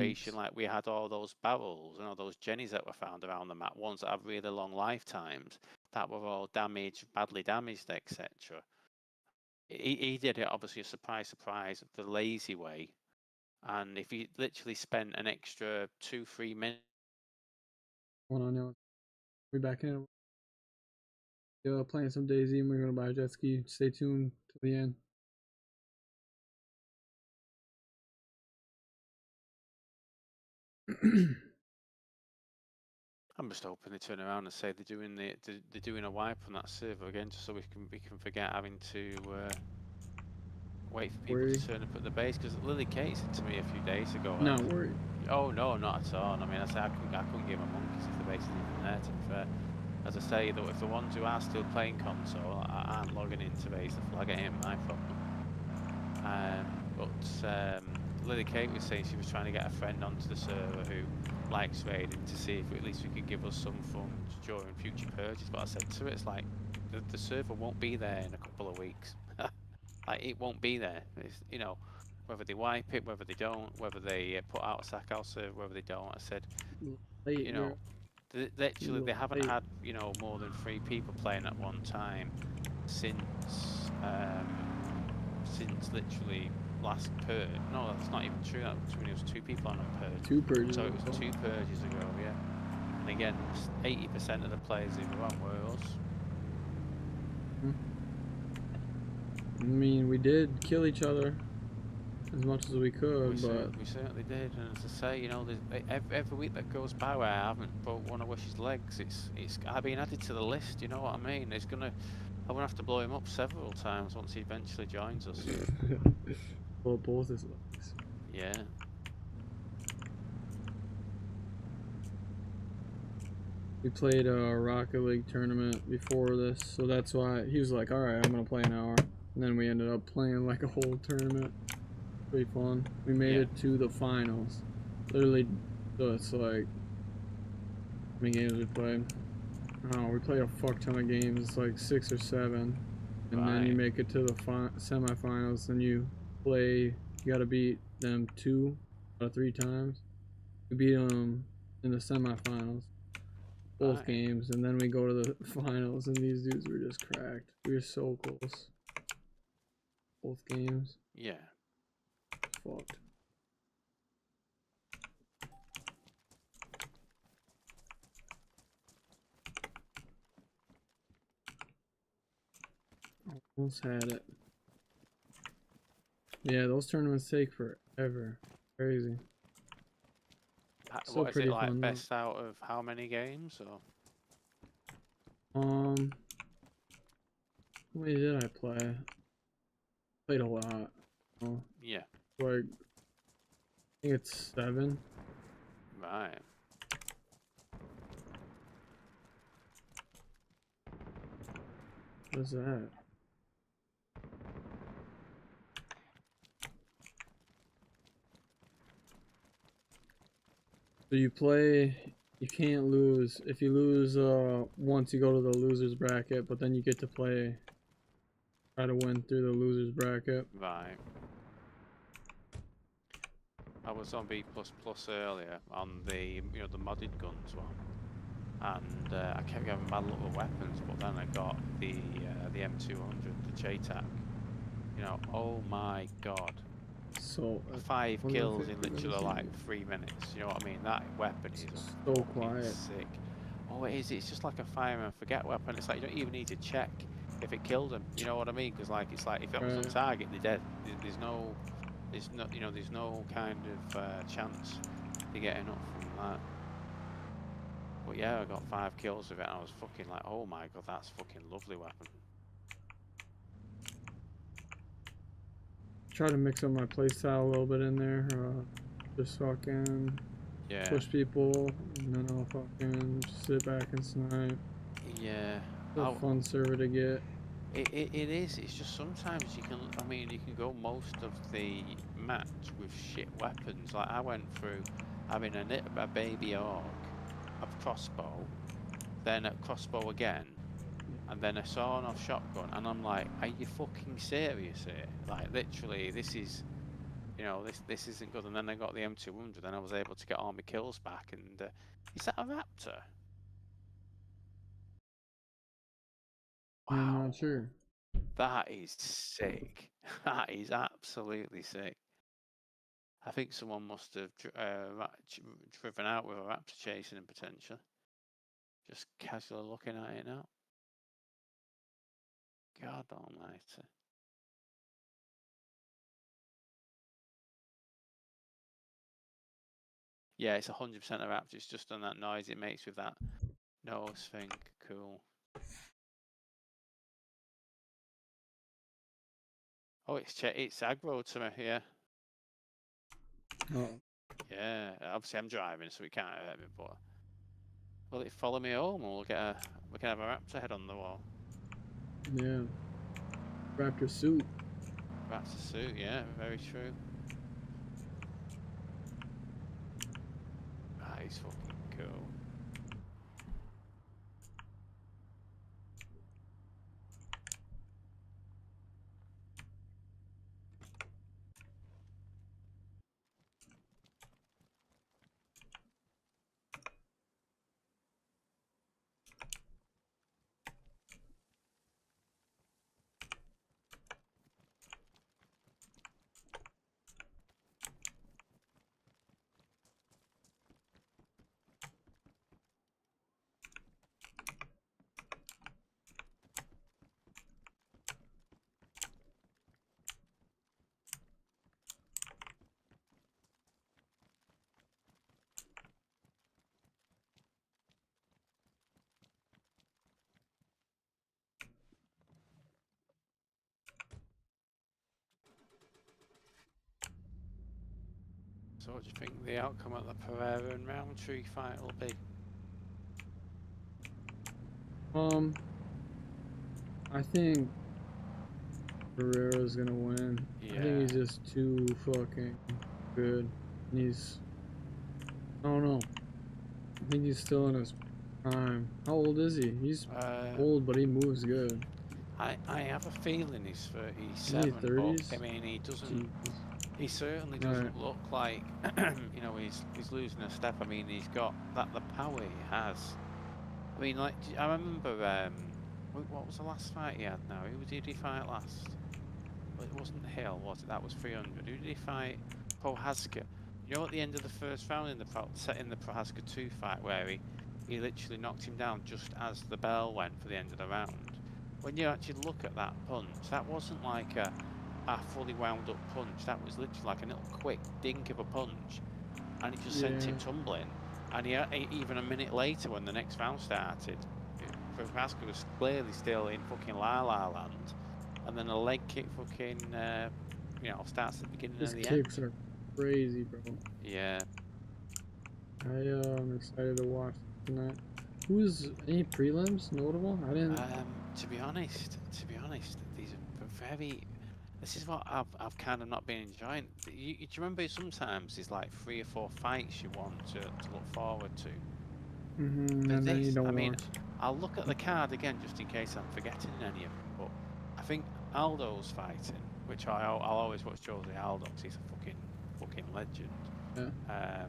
situation like we had all those barrels and all those jennies that were found around the map, ones that have really long lifetimes, that were all damaged, badly damaged, etc. He did it obviously a surprise, the lazy way. And if he literally spent an extra 2-3 minutes. Hold on, now. We back in. Playing some Dayz, and we're gonna buy a jet ski. Stay tuned to the end. I'm just hoping they turn around and say they're doing a wipe on that server again, just so we can forget having to wait for people to turn up at the base. Because Lily Kate said to me a few days ago. Not worried. Oh no, not at all. I mean, I said I couldn't give a monkeys if the base isn't even there. To be fair, as I say, though, if the ones who are still playing console aren't logging into base, the flag it ain't my problem. But Lily Kate was saying she was trying to get a friend onto the server who likes raiding to see if at least we could give us some funds during future purges. But I said to her, it's like the server won't be there in a couple of weeks. Like it won't be there. It's, you know, whether they wipe it, whether they don't, whether they put out a sack house server, whether they don't. I said, you know, literally they haven't had, you know, more than 3 people playing at one time since literally last purge. No, that's not even true. That was when it was 2 people on a purge. 2 purges. So it was 2 purges ago, yeah. And again, 80% of the players who were on Worlds. I mean, we did kill each other as much as we could, we certainly did. And as I say, you know, every week that goes by where I haven't brought one of Wish's legs, it's been added to the list. You know what I mean? I'm gonna have to blow him up several times once he eventually joins us. Well, both his legs. Yeah. We played a Rocket League tournament before this, so that's why he was like, "All right, I'm gonna play an hour." And then we ended up playing like a whole tournament. Pretty fun. We made it to the finals. Literally, so it's like, how many games we played? I don't know, we played a fuck ton of games. It's like 6 or 7. And then you make it to the semifinals, and you gotta beat them 2 or 3 times. We beat them in the semifinals. Both games, and then we go to the finals, and these dudes were just cracked. We were so close. Both games. Yeah. Fucked. Almost had it. Yeah, those tournaments take forever. Crazy. What is it like? Best out of how many games? Or? How many did I play? Played a lot. Oh. Yeah. Like, I think it's 7. Right. What's that? So you can't lose. If you lose once, you go to the loser's bracket, but then you get to try to win through the loser's bracket. Right. I was on B++ earlier on the the modded guns one, and I kept getting bad luck with weapons, but then I got the M200, the JTAC. You know, oh my god. So 5 kills in literally like 3 minutes. You know what I mean? That weapon is so quiet. Sick. Oh, it is. It's just like a fire and forget weapon. It's like you don't even need to check if it killed them. You know what I mean? Because like it's like if it was on target, they're dead. There's no kind of chance to getting up from that. But yeah, I got 5 kills with it, and I was fucking like, oh my god, that's fucking lovely weapon. Try to mix up my playstyle a little bit in there. Just fucking push people, and then I'll fucking sit back and snipe. Yeah. It's a fun server to get. It is. It's just sometimes you can. I mean, you can go most of the match with shit weapons. Like I went through having a baby orc, a crossbow, then a crossbow again, and then a sawn-off shotgun, and I'm like, are you fucking serious here? Like literally, this is you know, this isn't good. And then I got the M200, and I was able to get all my kills back. And is that a Raptor? Yeah, I'm Wow, not sure. that is sick. That is absolutely sick. I think someone must have driven out with a Raptor chasing him potentially. Just casually looking at it now. God almighty. Yeah, it's 100% a Raptor. It's just on that noise it makes with that nose thing. Cool. Oh, it's aggro to me, yeah. Oh. Yeah, obviously I'm driving, so it can't hurt me, but will it follow me home, or we can have a Raptor head on the wall? Yeah. Raptor suit. Raptor suit, yeah, very true. That is fucking cool. So what do you think the outcome of the Pereira and Roundtree fight will be? I think Pereira's gonna win. Yeah. I think he's just too fucking good. He's, I don't know. I think he's still in his prime. How old is he? He's old, but he moves good. I have a feeling he's 37, Is he 30s? but I mean he doesn't. Jeez. He certainly doesn't look like you know he's losing a step. I mean he's got the power he has. I mean like I remember what was the last fight he had now? Who did he fight last? Well, it wasn't Hill, was it? That was 300. Who did he fight? Prohaska. You know at the end of the first round in the Prohaska 2 fight where he literally knocked him down just as the bell went for the end of the round. When you actually look at that punch, that wasn't like a fully wound up punch. That was literally like a little quick dink of a punch, and it just sent him tumbling. And even a minute later, when the next round started, Prohaska was clearly still in fucking La La Land, and then a leg kick fucking you know starts at the beginning of the end. His kicks are crazy, bro. Yeah. I'm excited to watch tonight. Who's any prelims notable? I didn't. To be honest, these are very. This is what I've kind of not been enjoying. Do you remember sometimes there's like 3 or 4 fights you want to look forward to? And then you don't watch. I'll look at the card again just in case I'm forgetting any of them. But I think Aldo's fighting, which I'll always watch Jose Aldo because he's a fucking legend. Yeah.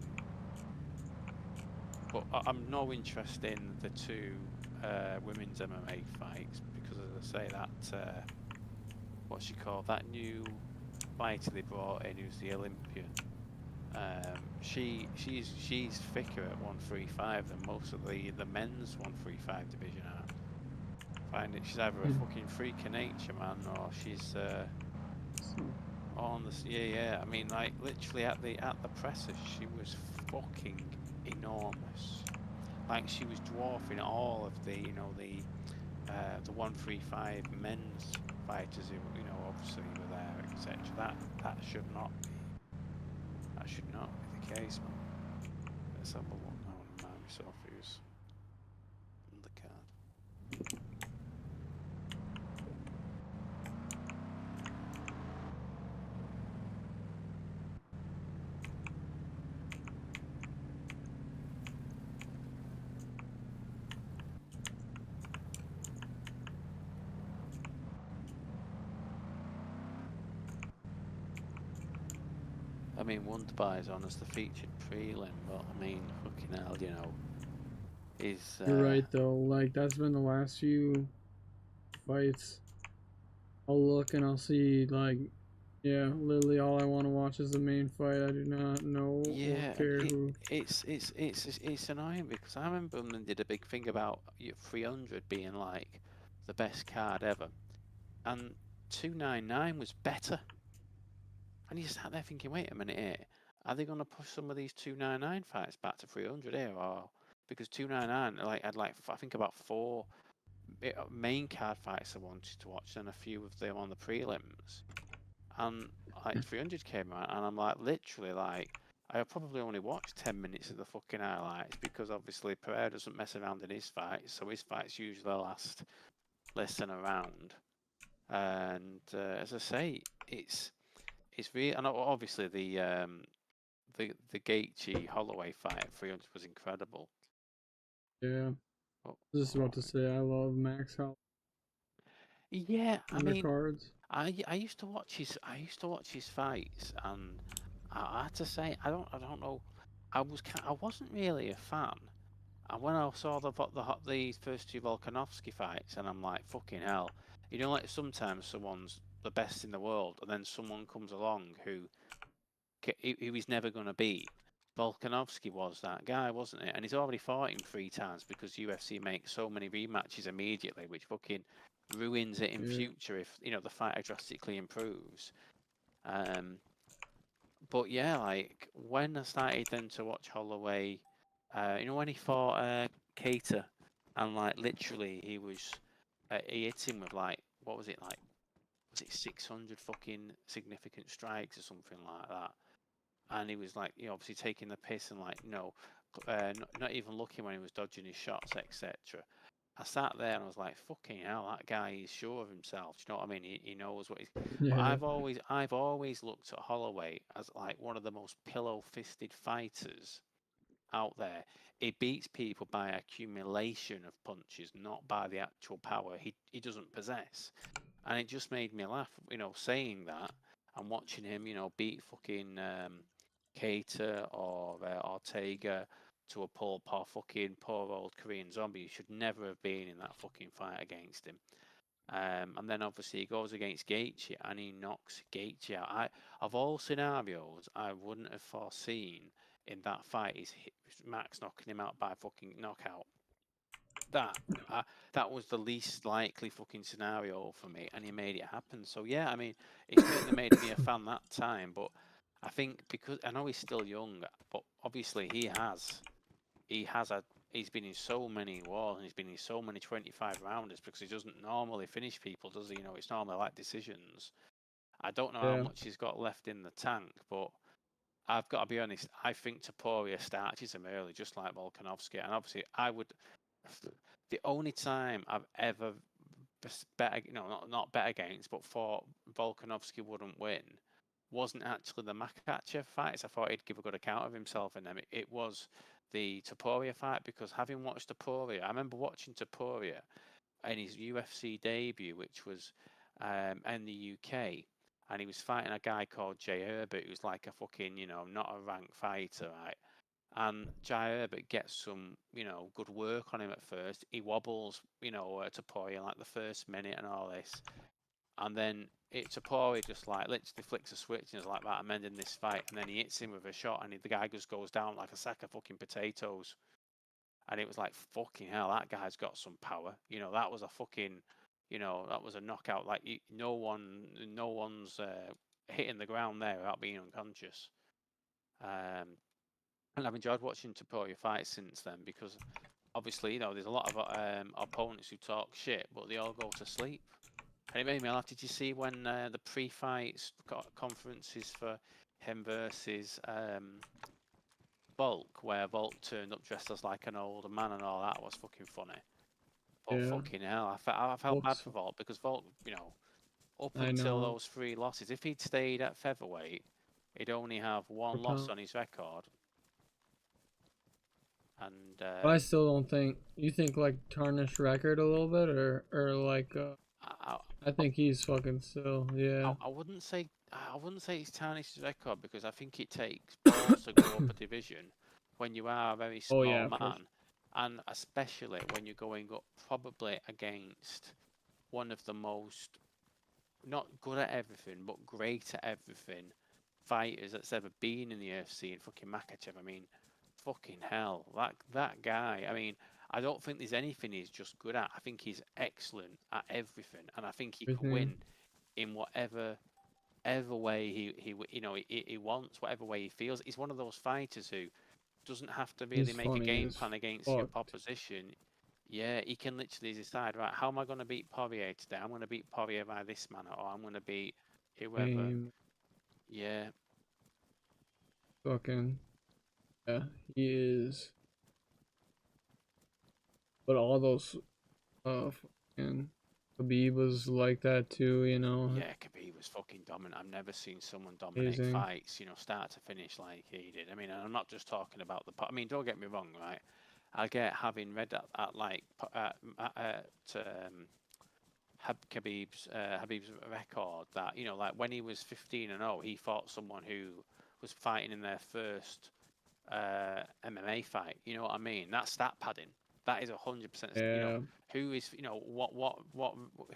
But I'm no interest in the 2 women's MMA fights because, as I say, that what's she called? That new fighter they brought in, who's the Olympian. She's thicker at 135 than most of the men's 135 division are. I find it she's either a fucking freak of nature, man, or she's on the yeah. I mean, like literally at the presser, she was fucking enormous. Like she was dwarfing all of the the 135 men's fighters who obviously were there, etc. That should not be the case, man. Let's have a look now and remind myself who's on the card. mean, Wonderboy's on as the featured prelim, but I mean, fucking hell, you know, is You're right though. Like that's been the last few fights. I'll look and I'll see like, yeah, literally all I want to watch is the main fight. I do not know or yeah, and care who. it's annoying because I remember when they did a big thing about 300 being like the best card ever, and 299 was better. And you sat there thinking, wait a minute here, are they going to push some of these 299 fights back to 300 here, or because 299 like had like I think about 4 main card fights I wanted to watch and a few of them on the prelims, and like 300 came out, and I'm like literally like I probably only watched 10 minutes of the fucking highlights because obviously Pereira doesn't mess around in his fights, so his fights usually last less than a round. And as I say, it's really, and obviously the Gaethje Holloway fight at 300 was incredible. Yeah, But, I was just about to say I love Max Holloway yeah, I mean, undercards. I used to watch his fights, and I have to say I don't know, I wasn't really a fan. And when I saw the first two Volkanovski fights, and I'm like, fucking hell, you know, like sometimes someone's the best in the world, and then someone comes along who he was never going to beat. Volkanovski was that guy, wasn't it? And he's already fought him 3 times because UFC makes so many rematches immediately, which fucking ruins it in Yeah, future if you know the fighter drastically improves. Um, but yeah, like when I started then to watch Holloway, you know when he fought Cater, and like literally he hit him with like what was it like? Was it 600 fucking significant strikes or something like that? And he was like, you know, obviously taking the piss and like, no, not even looking when he was dodging his shots, etc. I sat there and I was like, fucking hell, that guy is sure of himself. Do you know what I mean? He knows what he's. But yeah, I've always looked at Holloway as like one of the most pillow-fisted fighters out there. He beats people by accumulation of punches, not by the actual power he doesn't possess. And it just made me laugh, you know, saying that and watching him, you know, beat fucking Cater or Ortega to a poor old Korean zombie. You should never have been in that fucking fight against him. And then obviously he goes against Gaethje and he knocks Gaethje out. Of all scenarios, I wouldn't have foreseen in that fight is Max knocking him out by fucking knockout. That uh, that was the least likely fucking scenario for me, and he made it happen. So yeah, I mean, it certainly made me a fan that time. But I think because I know he's still young, but obviously he's been in so many wars and he's been in so many 25 rounders because he doesn't normally finish people, does he? You know, it's normally like decisions. I don't know how yeah. much he's got left in the tank, but I've got to be honest. I think Taporia starches him early, just like Volkanovski, and obviously I would. The only time I've ever bet, no, not bet against, but thought Volkanovski wouldn't win, wasn't actually the Makachev fights. I thought he'd give a good account of himself in them. It was the Topuria fight because having watched Topuria, I remember watching Topuria in his UFC debut, which was in the UK, and he was fighting a guy called Jay Herbert, who's like a fucking, you know, not a ranked fighter, right? And Jai Herbert gets some, you know, good work on him at first. He wobbles, you know, to Poirier like the first minute and all this. And then it's a Poirier just like literally flicks a switch and is like that, I'm ending this fight. And then he hits him with a shot and the guy just goes down like a sack of fucking potatoes. And it was like, fucking hell, that guy's got some power. You know, that was a fucking, you know, that was a knockout. Like, no one's hitting the ground there without being unconscious. Um, and I've enjoyed watching Topuria fight since then because obviously, you know, there's a lot of opponents who talk shit, but they all go to sleep. And it made me laugh. Did you see when the pre-fight conferences for him versus Volk, where Volk turned up dressed as like an older man and all that was fucking funny. But Yeah, fucking hell, I felt bad folks. for Volk because Volk, you know, up I until know those 3 losses, if he'd stayed at featherweight, he'd only have per one loss pound. on his record. And But I still don't think you think like tarnished record a little bit or like I, I think he's fucking still yeah. I wouldn't say I wouldn't say it's tarnished his record because I think it takes balls to go up a division when you are a very Oh small yeah, for man, and especially when you're going up probably against one of the most not good at everything but great at everything fighters that's ever been in the UFC in fucking Makachev. I mean, fucking hell, that guy. I mean, I don't think there's anything he's just good at. I think he's excellent at everything, and I think he can everything. win in whatever way he wants, whatever way he feels. He's one of those fighters who doesn't have to really He's make a funny game as plan against your fuck. opposition. Yeah, he can literally decide, right, how am I going to beat Poirier today? I'm going to beat Poirier by this manner, or I'm going to beat whoever. Same Yeah, fucking yeah, he is. But all those fucking Khabib was like that too, you know. yeah, Khabib was fucking dominant. I've never seen someone dominate Amazing. fights, start to finish like he did. I mean, and I'm not just talking about I mean, don't get me wrong, right? I get having read at like Habib's record that like when he was 15-0, he fought someone who was fighting in their first MMA fight. You know what I mean? That's stat padding. That is 100%. Yeah. Who is what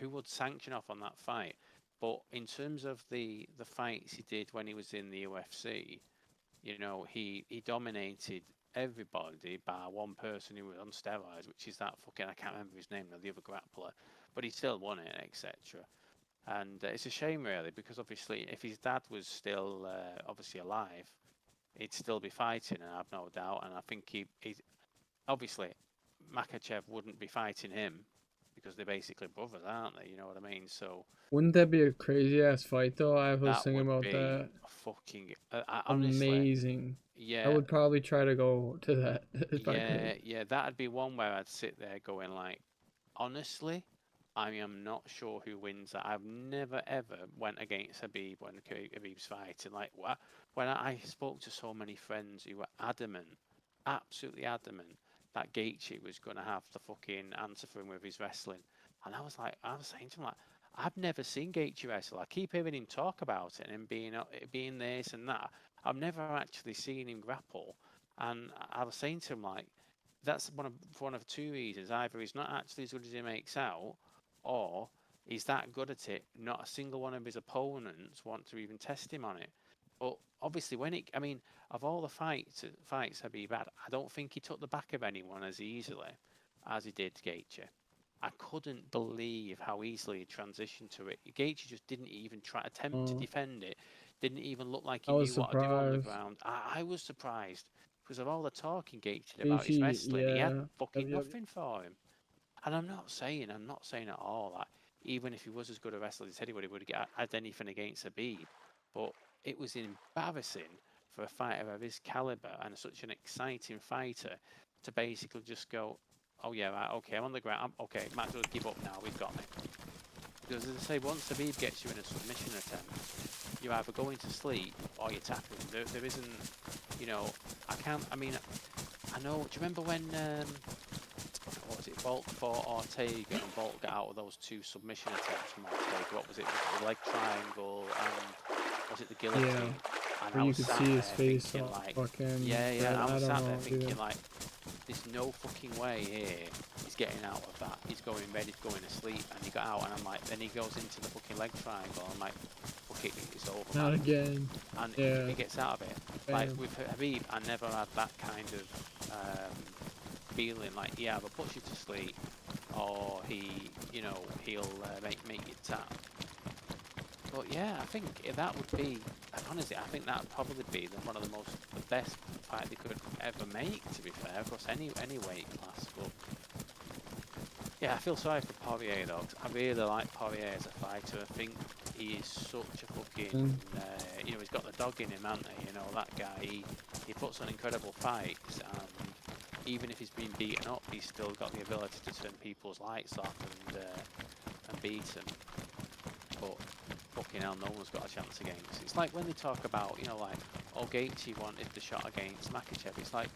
who would sanction off on that fight? But in terms of the fights he did when he was in the UFC, he dominated everybody by one person who was on steroids, which is that fucking, I can't remember his name now, the other grappler, but he still won it, etc. And it's a shame really, because obviously if his dad was still obviously alive, he'd still be fighting, and I have no doubt. And I think he's obviously Makachev wouldn't be fighting him because they're basically brothers, aren't they? You know what I mean? So Wouldn't that be a crazy ass fight though? I was that thinking would about be that. fucking honestly, Amazing. I yeah, would probably try to go to that if I could. yeah. That'd be one where I'd sit there going like, honestly, I am not sure who wins that. I've never ever went against Habib when Habib's fighting. Like when I spoke to so many friends who were adamant, absolutely adamant, that Gaethje was going to have the fucking answer for him with his wrestling, and I was saying to him like, I've never seen Gaethje wrestle. I keep hearing him talk about it and him being this and that. I've never actually seen him grapple, and I was saying to him like, that's one of two reasons. Either he's not actually as good as he makes out, or he's that good at it, not a single one of his opponents want to even test him on it. But obviously, I mean, of all the fights Habib had, I don't think he took the back of anyone as easily as he did Gaethje. I couldn't believe how easily he transitioned to it. Gaethje just didn't even attempt to Oh, defend it. Didn't even look like I he was knew what to do on the surprised. ground. I was surprised because of all the talking Gaethje did about his Gaethje, wrestling. He had yeah. Yep, fucking yep. nothing for him. And I'm not saying at all that even if he was as good a wrestler as anybody would have had anything against Habib, but it was embarrassing for a fighter of his caliber and such an exciting fighter to basically just go, oh yeah, right, okay, I'm on the ground, okay, might as well give up now, we've got me. Because as I say, once Habib gets you in a submission attempt, you're either going to sleep or you're tapping. There isn't, I mean, I know, do you remember when what was it, Bolt fought Ortega and Bolt got out of those two submission attempts from Ortega? What was it? Was it the leg triangle and was it the Yeah. guillotine? And Where I you was could sat see his there face thinking all like, fucking yeah, red. I I was don't sat there know, thinking dude. like, there's no fucking way here he's getting out of that. He's going ready to go to sleep and he got out and I'm like, then he goes into the fucking leg triangle. I'm like, fuck it, it's over, Not man. again. And Yeah. he gets out of it. Like Bam. with Habib, I never had that kind of feeling like he either puts you to sleep or he'll make you tap. But yeah, I think that would be, honestly, I think that would probably be one of the best fight they could ever make, to be fair, across any weight class. But yeah, I feel sorry for Poirier though, 'cause I really like Poirier as a fighter. I think he is such a fucking, Mm. he's got the dog in him, hasn't he? That guy, he puts on incredible fights, and even if he's been beaten up, he's still got the ability to turn people's lights off and beat them. But fucking hell, no one's got a chance against. It's like when they talk about, like, oh, Gaethje wanted the shot against Makachev. It's like,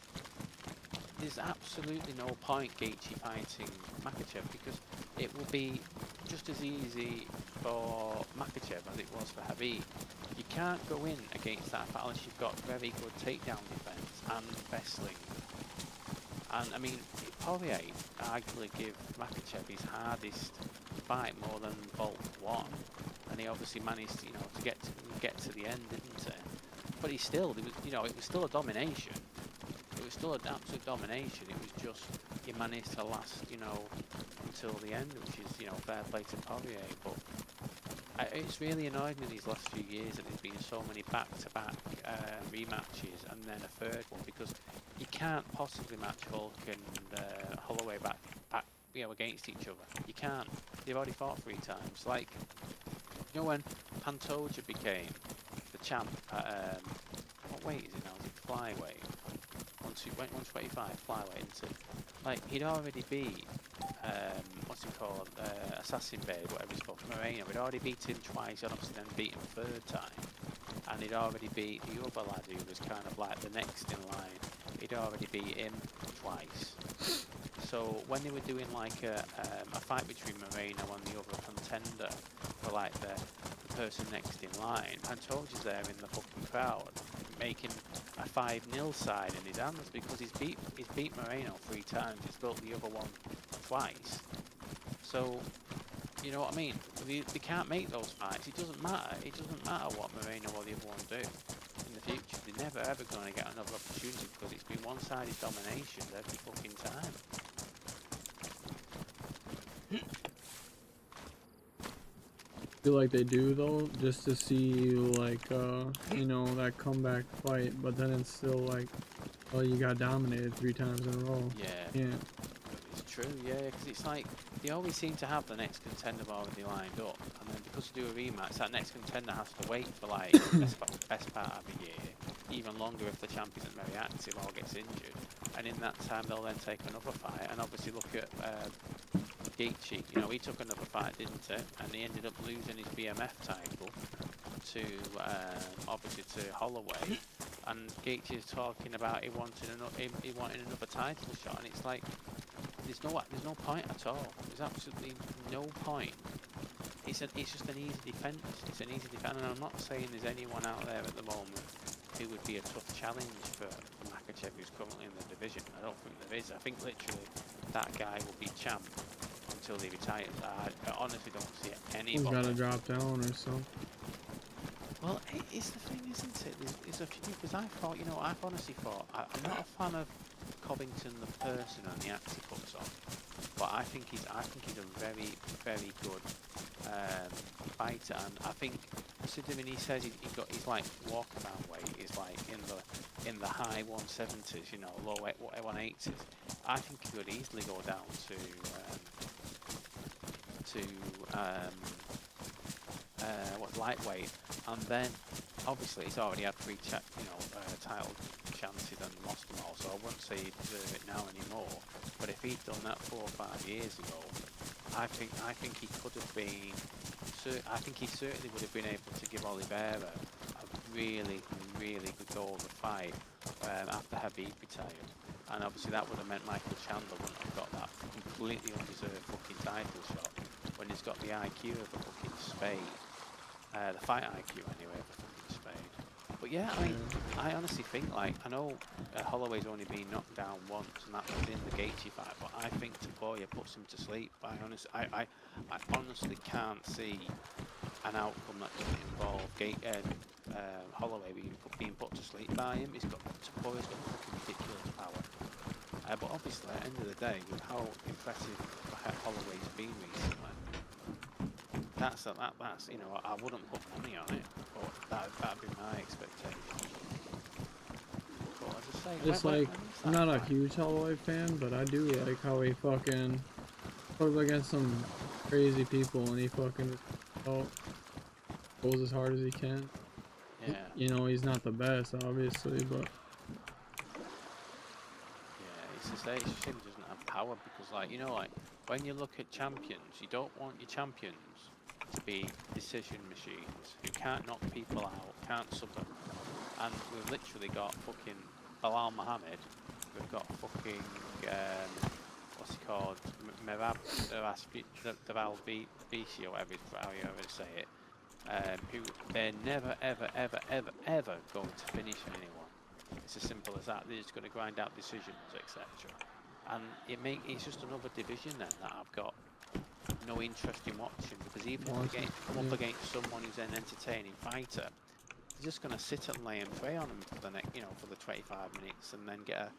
there's absolutely no point Gaethje fighting Makachev because it will be just as easy for Makachev as it was for Habib. You can't go in against that unless you've got very good takedown defense and wrestling. And I mean, Poirier arguably give Makhachev his hardest fight more than Bolt won, and he obviously managed, you know, to get to the end, didn't he? But he still, it was, you know, it was still a domination. It was still an absolute domination. It was just he managed to last, you know, until the end, which is, you know, fair play to Poirier. But it's really annoyed me these last few years that there's been so many back-to-back rematches and then a third one, because you can't possibly match Hulk and Holloway back, you know, against each other. You can't. They've already fought 3 times. Like, you know, when Pantoja became the champ at what weight is it now? Is it flyweight? 125 flyweight, isn't it? Like, he'd already beat what's he called? Assassin Babe, whatever he's called, Moreno. He'd already beat him twice, and obviously then beat him 3rd time. And he'd already beat the other lad who was kind of like the next in line. He'd already beat him twice. So when they were doing like a fight between Moreno and the other contender, for like the person next in line, Pantoja's there in the fucking crowd, making a 5-0 sign in his hands because he's beat Moreno 3 times. He's built the other one twice. So, you know what I mean? They can't make those fights. It doesn't matter. It doesn't matter what Moreno or the other one do in the future. They're never ever going to get another opportunity because it's been one-sided domination every fucking time. I feel like they do though, just to see like you know, that comeback fight, but then it's still like, oh, you got dominated 3 times in a row. Yeah. It's true, yeah, because it's like they always seem to have the next contender already lined up, and then because you do a rematch, that next contender has to wait for like best part of a year, even longer if the champ isn't very active or gets injured, and in that time they'll then take another fight. And obviously look at Gaethje, you know, he took another fight, didn't he? And he ended up losing his BMF title to obviously to Holloway. And Gaethje is talking about he wanted another title shot, and it's like there's no point at all. There's absolutely no point. It's just an easy defense. It's an easy defense, and I'm not saying there's anyone out there at the moment who would be a tough challenge for Makhachev, who's currently in the division. I don't think there is. I think literally that guy will be champ until he retires. I honestly don't see anybody. He's got to drop down or something. Well, it's the thing, isn't it? There's a few, because I thought, you know, I've honestly thought, I'm not a fan of Covington the person and the act he puts on, but I think he's a very, very good fighter, and I think considering he says he's like walkabout weight is like in the high 170s, you know, low 180s. I think he could easily go down to what's lightweight, and then obviously he's already had 3 title chances and lost them all, so I wouldn't say he'd deserve it now anymore. But if he'd done that 4 or 5 years ago, I think he could have been. I think he certainly would have been able to give Oliveira a really, really good go of the fight after Habib retired. And obviously that would have meant Michael Chandler wouldn't have got that completely undeserved fucking title shot when he's got the IQ of a fucking spade. The fight IQ anyway of a fucking spade. But yeah, I mean, I honestly think, like, I know Holloway's only been knocked down once, and that was in the Gaethje fight, but I think Taporia puts him to sleep. I honestly can't see an outcome that doesn't involve Holloway being put to sleep by him. Taporia's got fucking ridiculous power. But obviously, at the end of the day, with how impressive Holloway's been recently, that's you know, I wouldn't put money on it, but that'd be my expectation. But as I say, It's like, I'm not a huge Holloway fan, but I do like how he fucking goes against some crazy people and he fucking goes as hard as he can. Yeah. You know, he's not the best, obviously, but yeah, it's just a shame he doesn't have power, because, like, you know, like when you look at champions, you don't want your champions to be decision machines who can't knock people out, can't sub them. And we've literally got fucking Bilal Muhammad, we've got fucking what's he called, Merab Deval Bishi, or whatever, how you ever say it. who they're never, ever, ever, ever, ever going to finish anyone. It's as simple as that. They're just going to grind out decisions, etc. And it's just another division then that I've got no interest in watching, because even if they come up against someone who's an entertaining fighter, they're just going to sit and lay and pray on them for the next, for the 25 minutes and then get a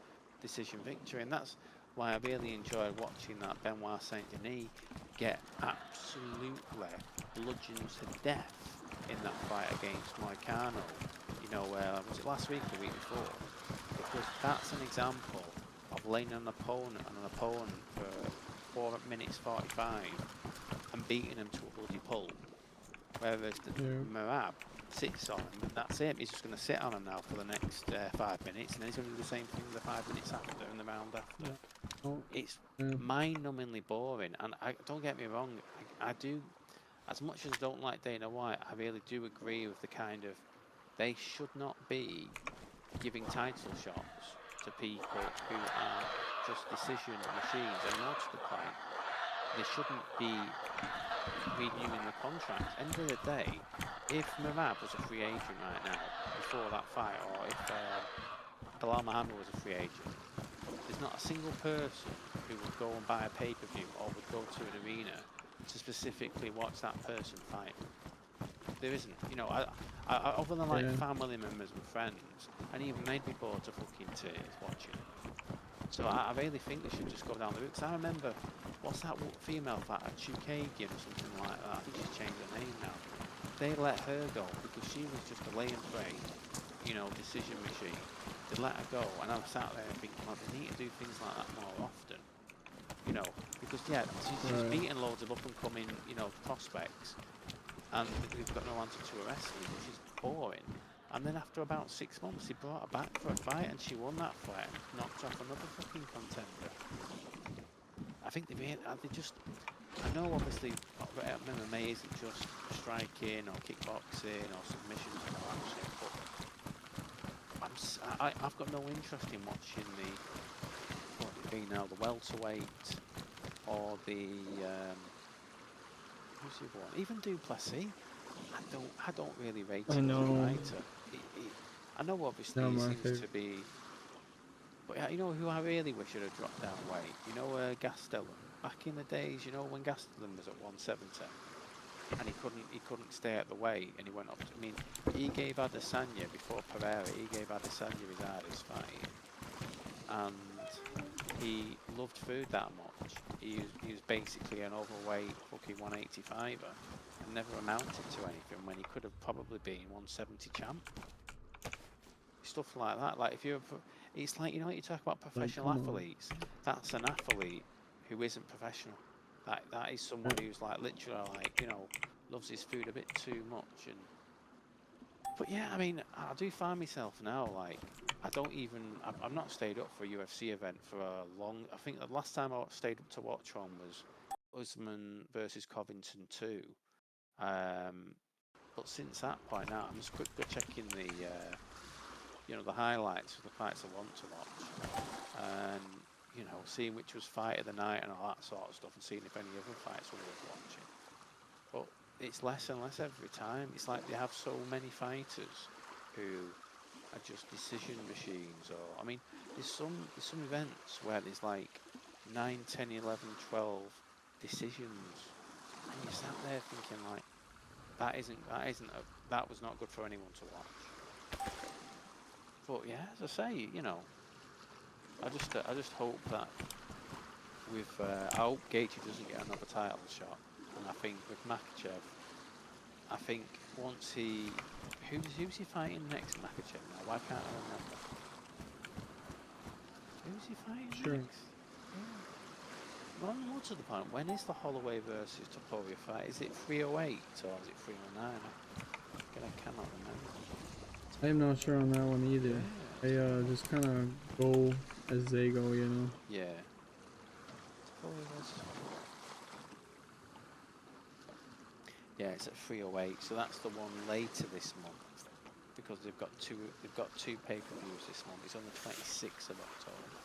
decision victory. And that's why I really enjoyed watching that Benoit Saint Denis get absolutely bludgeoned to death in that fight against Moicano. Was it last week or the week before? Because that's an example of laying an opponent for 4 minutes 45 and beating him to a bloody pulp. Whereas Merab sits on him and that's it. He's just going to sit on him now for the next 5 minutes, and then he's going to do the same thing the 5 minutes after and the round after. It's mind-numbingly boring, and don't get me wrong, I do, as much as I don't like Dana White, I really do agree with the kind of, they should not be giving title shots to people who are just decision machines, and more to the point, they shouldn't be renewing the contract. End of the day, if Merab was a free agent right now, before that fight, or if Bilal Muhammad was a free agent, there's not a single person who would go and buy a pay-per-view or would go to an arena to specifically watch that person fight. There isn't, other than like family members and friends, and even they'd be bored to fucking tears watching it. So I really think they should just go down the route. Because I remember, what's that female fighter, Chukagian or something like that? I think she's changed her name now. They let her go because she was just a lay and pray, decision machine. They let her go, and I was sat there thinking, well, they need to do things like that more often. Because she's beating loads of up and coming, prospects, and they've got no answer to her wrestling, which is boring. And then after about 6 months, he brought her back for a fight, and she won that fight, and knocked off another fucking contender. I think they just. I know, obviously, MMA isn't just striking or kickboxing or submissions and all that shit, but I've got no interest in watching the welterweight or the who's the other one? Even Duplessis. I don't really rate him as a fighter. I know, obviously, he seems to be, but you know who I really wish would have dropped down weight? Gastelum. Back in the days, when Gastelum was at 170, and he couldn't stay at the weight, and he went up. He gave Adesanya before Pereira. He gave Adesanya his hardest fight, and he loved food that much. He was basically an overweight fucking 185er, and never amounted to anything when he could have probably been 170 champ. Stuff like that. Like it's like, you talk about professional athletes. That's an athlete who isn't professional. That is someone who's like literally loves his food a bit too much. But yeah, I do find myself now like I've not stayed up for a UFC event for a long. I think the last time I stayed up to watch one was Usman versus Covington 2. But since that point now, I'm just quickly checking the the highlights of the fights I want to watch, and seeing which was fight of the night and all that sort of stuff, and seeing if any other fights were worth watching. But it's less and less every time. It's like they have so many fighters who are just decision machines. Or there's some events where there's like 9, 10, 11, 12 decisions, and you sat there thinking like, that was not good for anyone to watch. But yeah, as I say, I just hope that I hope Gaethje doesn't get another title shot, and I think with Makhachev, I think once who's he fighting next, Makhachev now? Why can't I remember? Who's he fighting next? Yeah. Well, more to the point, when is the Holloway versus Topuria fight? Is it 308 or is it 309? I cannot remember. I'm not sure on that one either. Yeah. I just kind of go as they go, Yeah. Yeah, it's at 308, so that's the one later this month, because they've got two pay-per-views this month. It's on the 26th of October.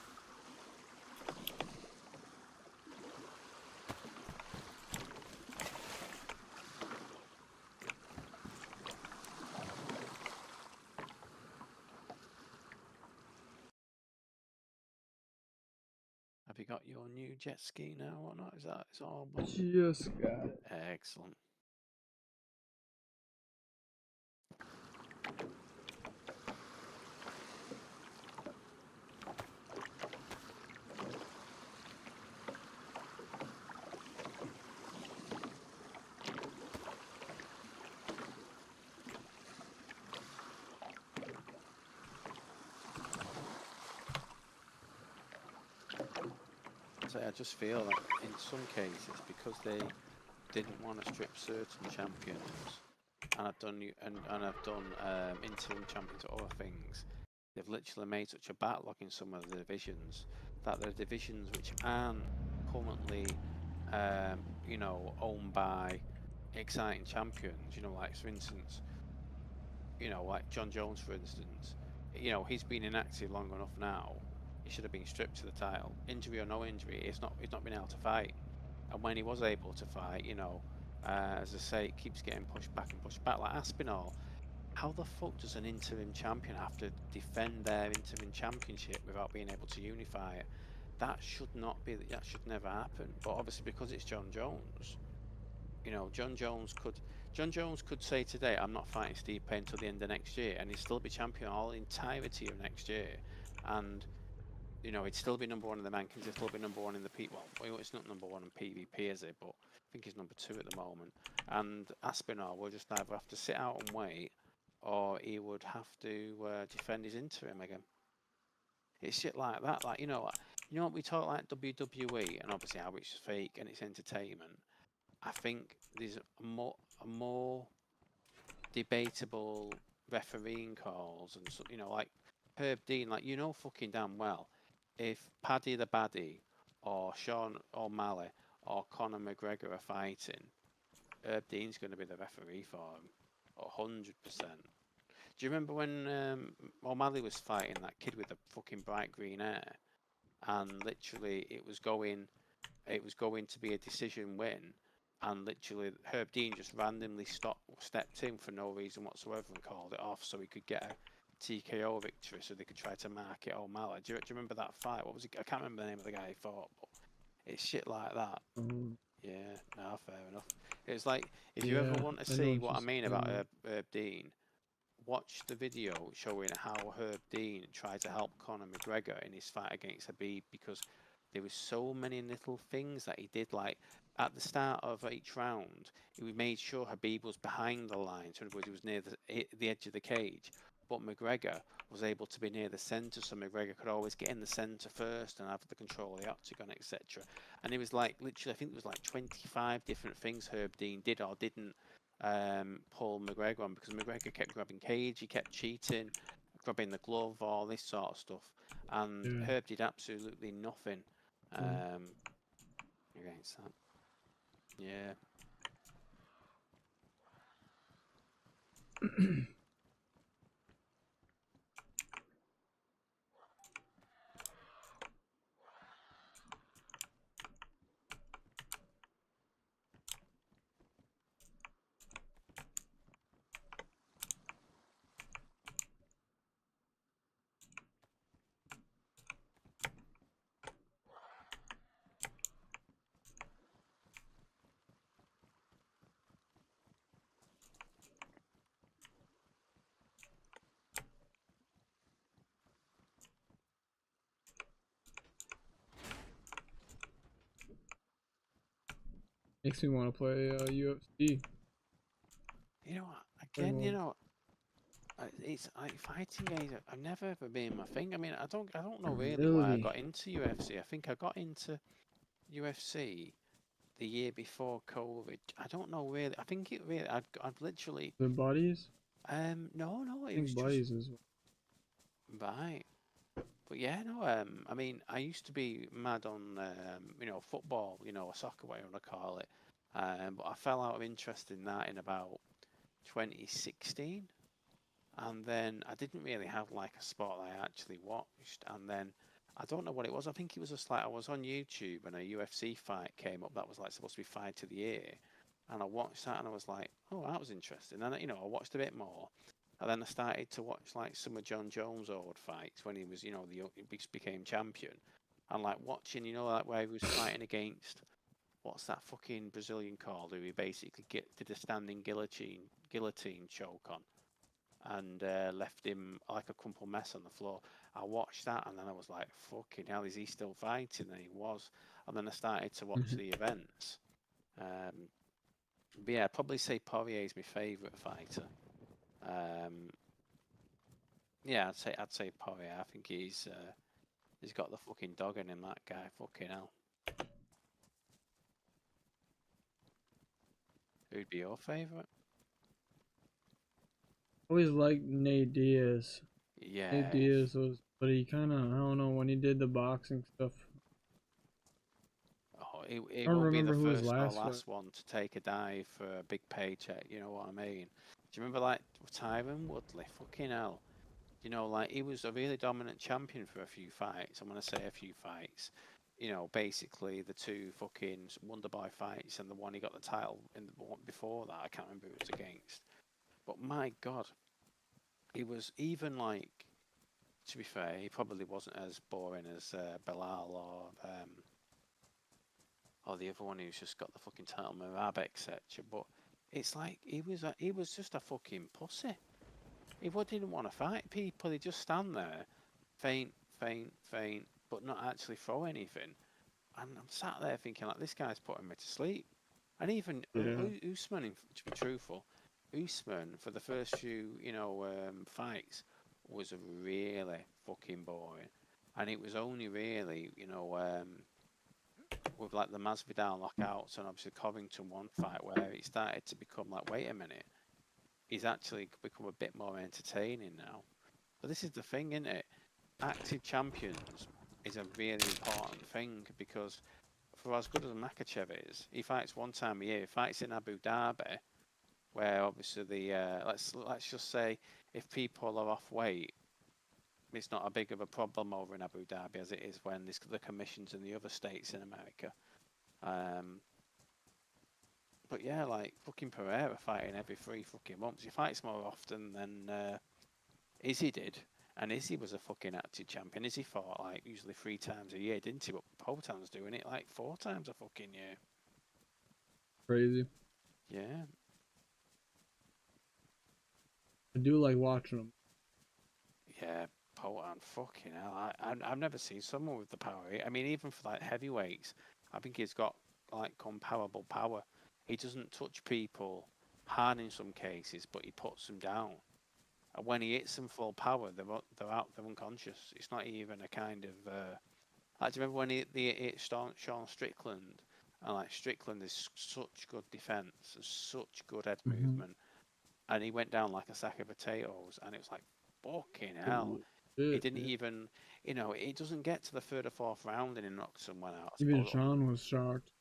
Have you got your new jet ski now or not? Is that all? Just got it. Excellent. So I just feel that in some cases, because they didn't want to strip certain champions, and I've done interim champions or other things, they've literally made such a backlog in some of the divisions that there are divisions which aren't currently, owned by exciting champions. Like for instance, like John Jones, for instance. He's been inactive long enough now. He should have been stripped to the title, injury or no injury. He's not been able to fight, and when he was able to fight, as I say, it keeps getting pushed back and pushed back. Like Aspinall, how the fuck does an interim champion have to defend their interim championship without being able to unify it? That should not be. That should never happen. But obviously, because it's John Jones, John Jones could say today, "I'm not fighting Steve Payne until the end of next year," and he'd still be champion all the entirety of next year, and he'd still be number one in the rankings. He'd still be number one in the Well, it's not number one in PvP, is it? But I think he's number 2 at the moment. And Aspinall will just either have to sit out and wait, or he would have to defend his interim again. It's shit like that. Like what we talk like WWE, and obviously how it's fake and it's entertainment. I think there's a more debatable refereeing calls and so, like Herb Dean, like fucking damn well, if Paddy the Baddy or Sean O'Malley or Conor McGregor are fighting, Herb Dean's going to be the referee for him, 100%. Do you remember when O'Malley was fighting that kid with the fucking bright green hair, and literally it was going to be a decision win, and literally Herb Dean just randomly stepped in for no reason whatsoever and called it off so he could get a TKO victory so they could try to mark it O'Malley. Do you remember that fight? What was it? I can't remember the name of the guy he fought, but it's shit like that. Yeah, no, fair enough. It's like, if you ever want to see what I mean about Herb Dean, watch the video showing how Herb Dean tried to help Conor McGregor in his fight against Habib, because there were so many little things that he did. Like at the start of each round, he made sure Habib was behind the line, so in other words, he was near the edge of the cage. But McGregor was able to be near the centre, so McGregor could always get in the centre first and have the control of the octagon, etc. And it was like literally, I think it was like 25 different things Herb Dean did or didn't pull McGregor on, because McGregor kept grabbing cage, he kept cheating, grabbing the glove, all this sort of stuff, and Herb did absolutely nothing against that. Yeah. Makes me want to play UFC. You know what? Again, it's like fighting games. I've never ever been my thing. I mean, I don't know really why I got into UFC. I think I got into UFC the year before COVID. I don't know really. I think it really. I've literally. The bodies? No, I it think was bodies just is right. But yeah, no. I mean, I used to be mad on football. Soccer, whatever you want to call it. But I fell out of interest in that in about 2016. And then I didn't really have like a sport that I actually watched. And then I don't know what it was. I think it was just like I was on YouTube and a UFC fight came up that was like supposed to be fight of the year. And I watched that and I was like, oh, that was interesting. And I watched a bit more. And then I started to watch like some of John Jones' old fights when he was, he became champion. And like watching, you know, like where he was fighting against, what's that fucking Brazilian called, who he basically did a standing guillotine choke on, and left him like a crumpled mess on the floor. I watched that and then I was like, fucking hell, is he still fighting? And he was. And then I started to watch the events. But yeah, I'd probably say Poirier is my favourite fighter. Yeah, I'd say Poirier. I think he's got the fucking dog in him, that guy. Fucking hell. Who'd be your favourite? Always liked Nate Diaz. Nate Yeah. Diaz was, but he kind of, I don't know, when he did the boxing stuff. Oh, I it don't won't be the remember who his first or last fight. last one to take a dive for a big paycheck. You know what I mean? Do you remember like Tyron Woodley? Fucking hell. You know, like he was a really dominant champion for a few fights. I'm gonna say a few fights. You know, basically the two fucking Wonderboy fights and the one he got the title in the one before that. I can't remember who it was against. But my God, he was even like. To be fair, he probably wasn't as boring as Bilal or the other one who's just got the fucking title, Marab, etc. But it's like he was just a fucking pussy. Didn't want to fight people. He just stand there, faint, faint, faint, but not actually throw anything. And I'm sat there thinking like this guy's putting me to sleep. And even Yeah. Usman, to be truthful, Usman for the first few fights was really fucking boring. And it was only really with like the Masvidal knockouts and obviously Covington one fight where it started to become like, wait a minute, he's actually become a bit more entertaining now. But this is the thing, isn't it? Active champions is a really important thing because for as good as Makachev is, he fights one time a year. He fights in Abu Dhabi, where obviously the let's just say if people are off weight, it's not a big of a problem over in Abu Dhabi as it is when the commissions in the other states in America. Um, But yeah, like fucking Pereira fighting every 3 fucking months. He fights more often than Izzy did. And Izzy was a fucking active champion. Izzy fought like usually 3 times a year, didn't he? But Potan's doing it like 4 times a fucking year. Crazy. Yeah. I do like watching him. Yeah, Potan, fucking hell. I've never seen someone with the power. I mean, even for like heavyweights, I think he's got like comparable power. He doesn't touch people hard in some cases, but he puts them down. And when he hits them full power, they're out, they're unconscious. It's not even a kind of. Like, do you remember when they hit Sean Strickland? And like Strickland is such good defense and such good head Mm-hmm. movement, and he went down like a sack of potatoes, and it was like fucking hell. Holy He shit, didn't yeah. even, it doesn't get to the third or fourth round and he knocks someone out. Even Sean was shocked.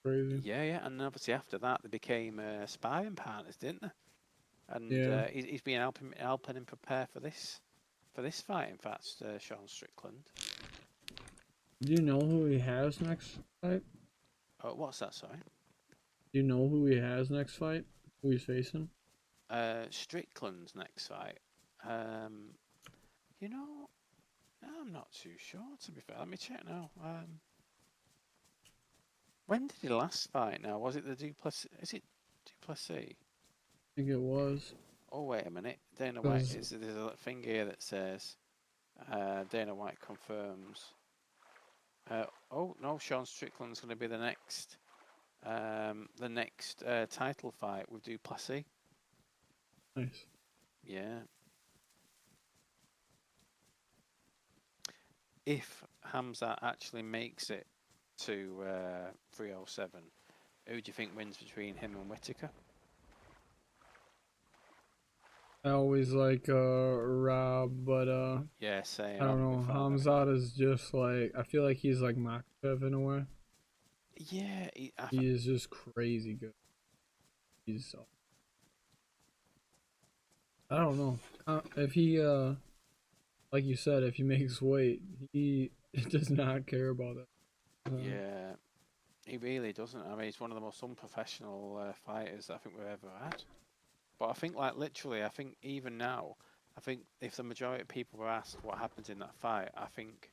Crazy. Yeah, yeah, and obviously after that they became sparring partners, didn't they? And Yeah. he's been helping him prepare for this fight. In fact, Sean Strickland. Do you know who he has next fight? What's that? Sorry. Do you know who he has next fight? Who he's facing? Strickland's next fight. Um, you know, I'm not too sure. To be fair, let me check now. When did he last fight? Now was it the Duplessis? Is it Duplessis? I think it was. Oh wait a minute. Dana White Because there's a thing here that says Dana White confirms. Oh no, Sean Strickland's going to be the next title fight with Duplessis. nice. Yeah. If Hamza actually makes it to 307, who do you think wins between him and Whitaker? I always like Rob, but Yeah, same. I don't I'm know. with Rob. I think. Hamzat is just like, I feel like he's like Makachev in a way. Yeah, He is just crazy good. He's I don't know. If he like you said, if he makes weight, he does not care about it. yeah, he really doesn't. I mean, he's one of the most unprofessional fighters I think we've ever had. But I think, like, literally, I think even now, I think if the majority of people were asked what happened in that fight, I think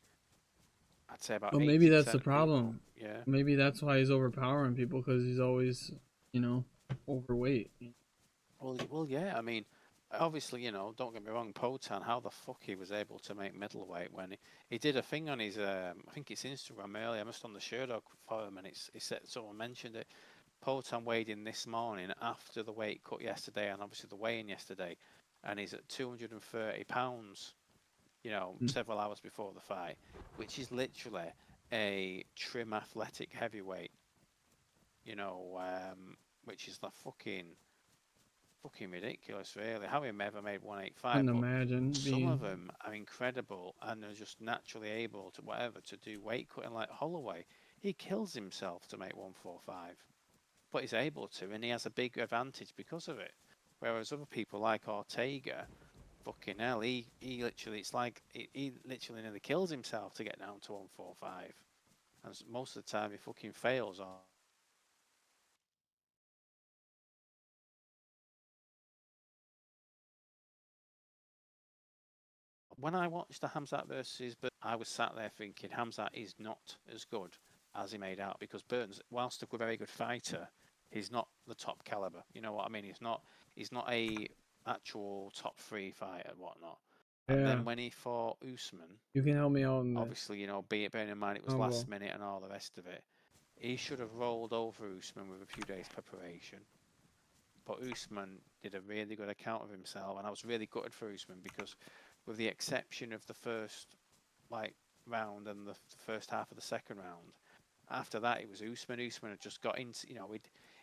I'd say about Well, maybe that's 80% the of people. problem. Yeah. Maybe that's why he's overpowering people, because he's always, you know, overweight. Well, yeah. I mean, obviously, don't get me wrong, Potan, how the fuck he was able to make middleweight when he did a thing on his, I think it's Instagram earlier, I must on the Sherdog forum, and he said someone mentioned it. Potan weighed in this morning after the weight cut yesterday, and obviously the weigh-in yesterday, and he's at 230 pounds. Mm. Several hours before the fight, which is literally a trim athletic heavyweight. Which is like fucking ridiculous, really. How he ever made 185, Couldn't but imagine some of being. them are incredible and are just naturally able to whatever to do weight cutting. Like Holloway, he kills himself to make 145, but he's able to, and he has a big advantage because of it. Whereas other people like Ortega, fucking hell, he literally, it's like he literally nearly kills himself to get down to 145, and most of the time he fucking fails. Or when I watched the Hamzat versus Burns, I was sat there thinking Hamzat is not as good as he made out, because Burns, whilst a very good fighter, he's not the top caliber. You know what I mean? He's not a actual top three fighter, whatnot. And Yeah, then when he fought Usman, you can help me out in this. obviously, bearing in mind it was Combo. last minute and all the rest of it, he should have rolled over Usman with a few days preparation. But Usman did a really good account of himself, and I was really gutted for Usman because, with the exception of the first round and the first half of the second round, after that it was Usman. Usman had just got into,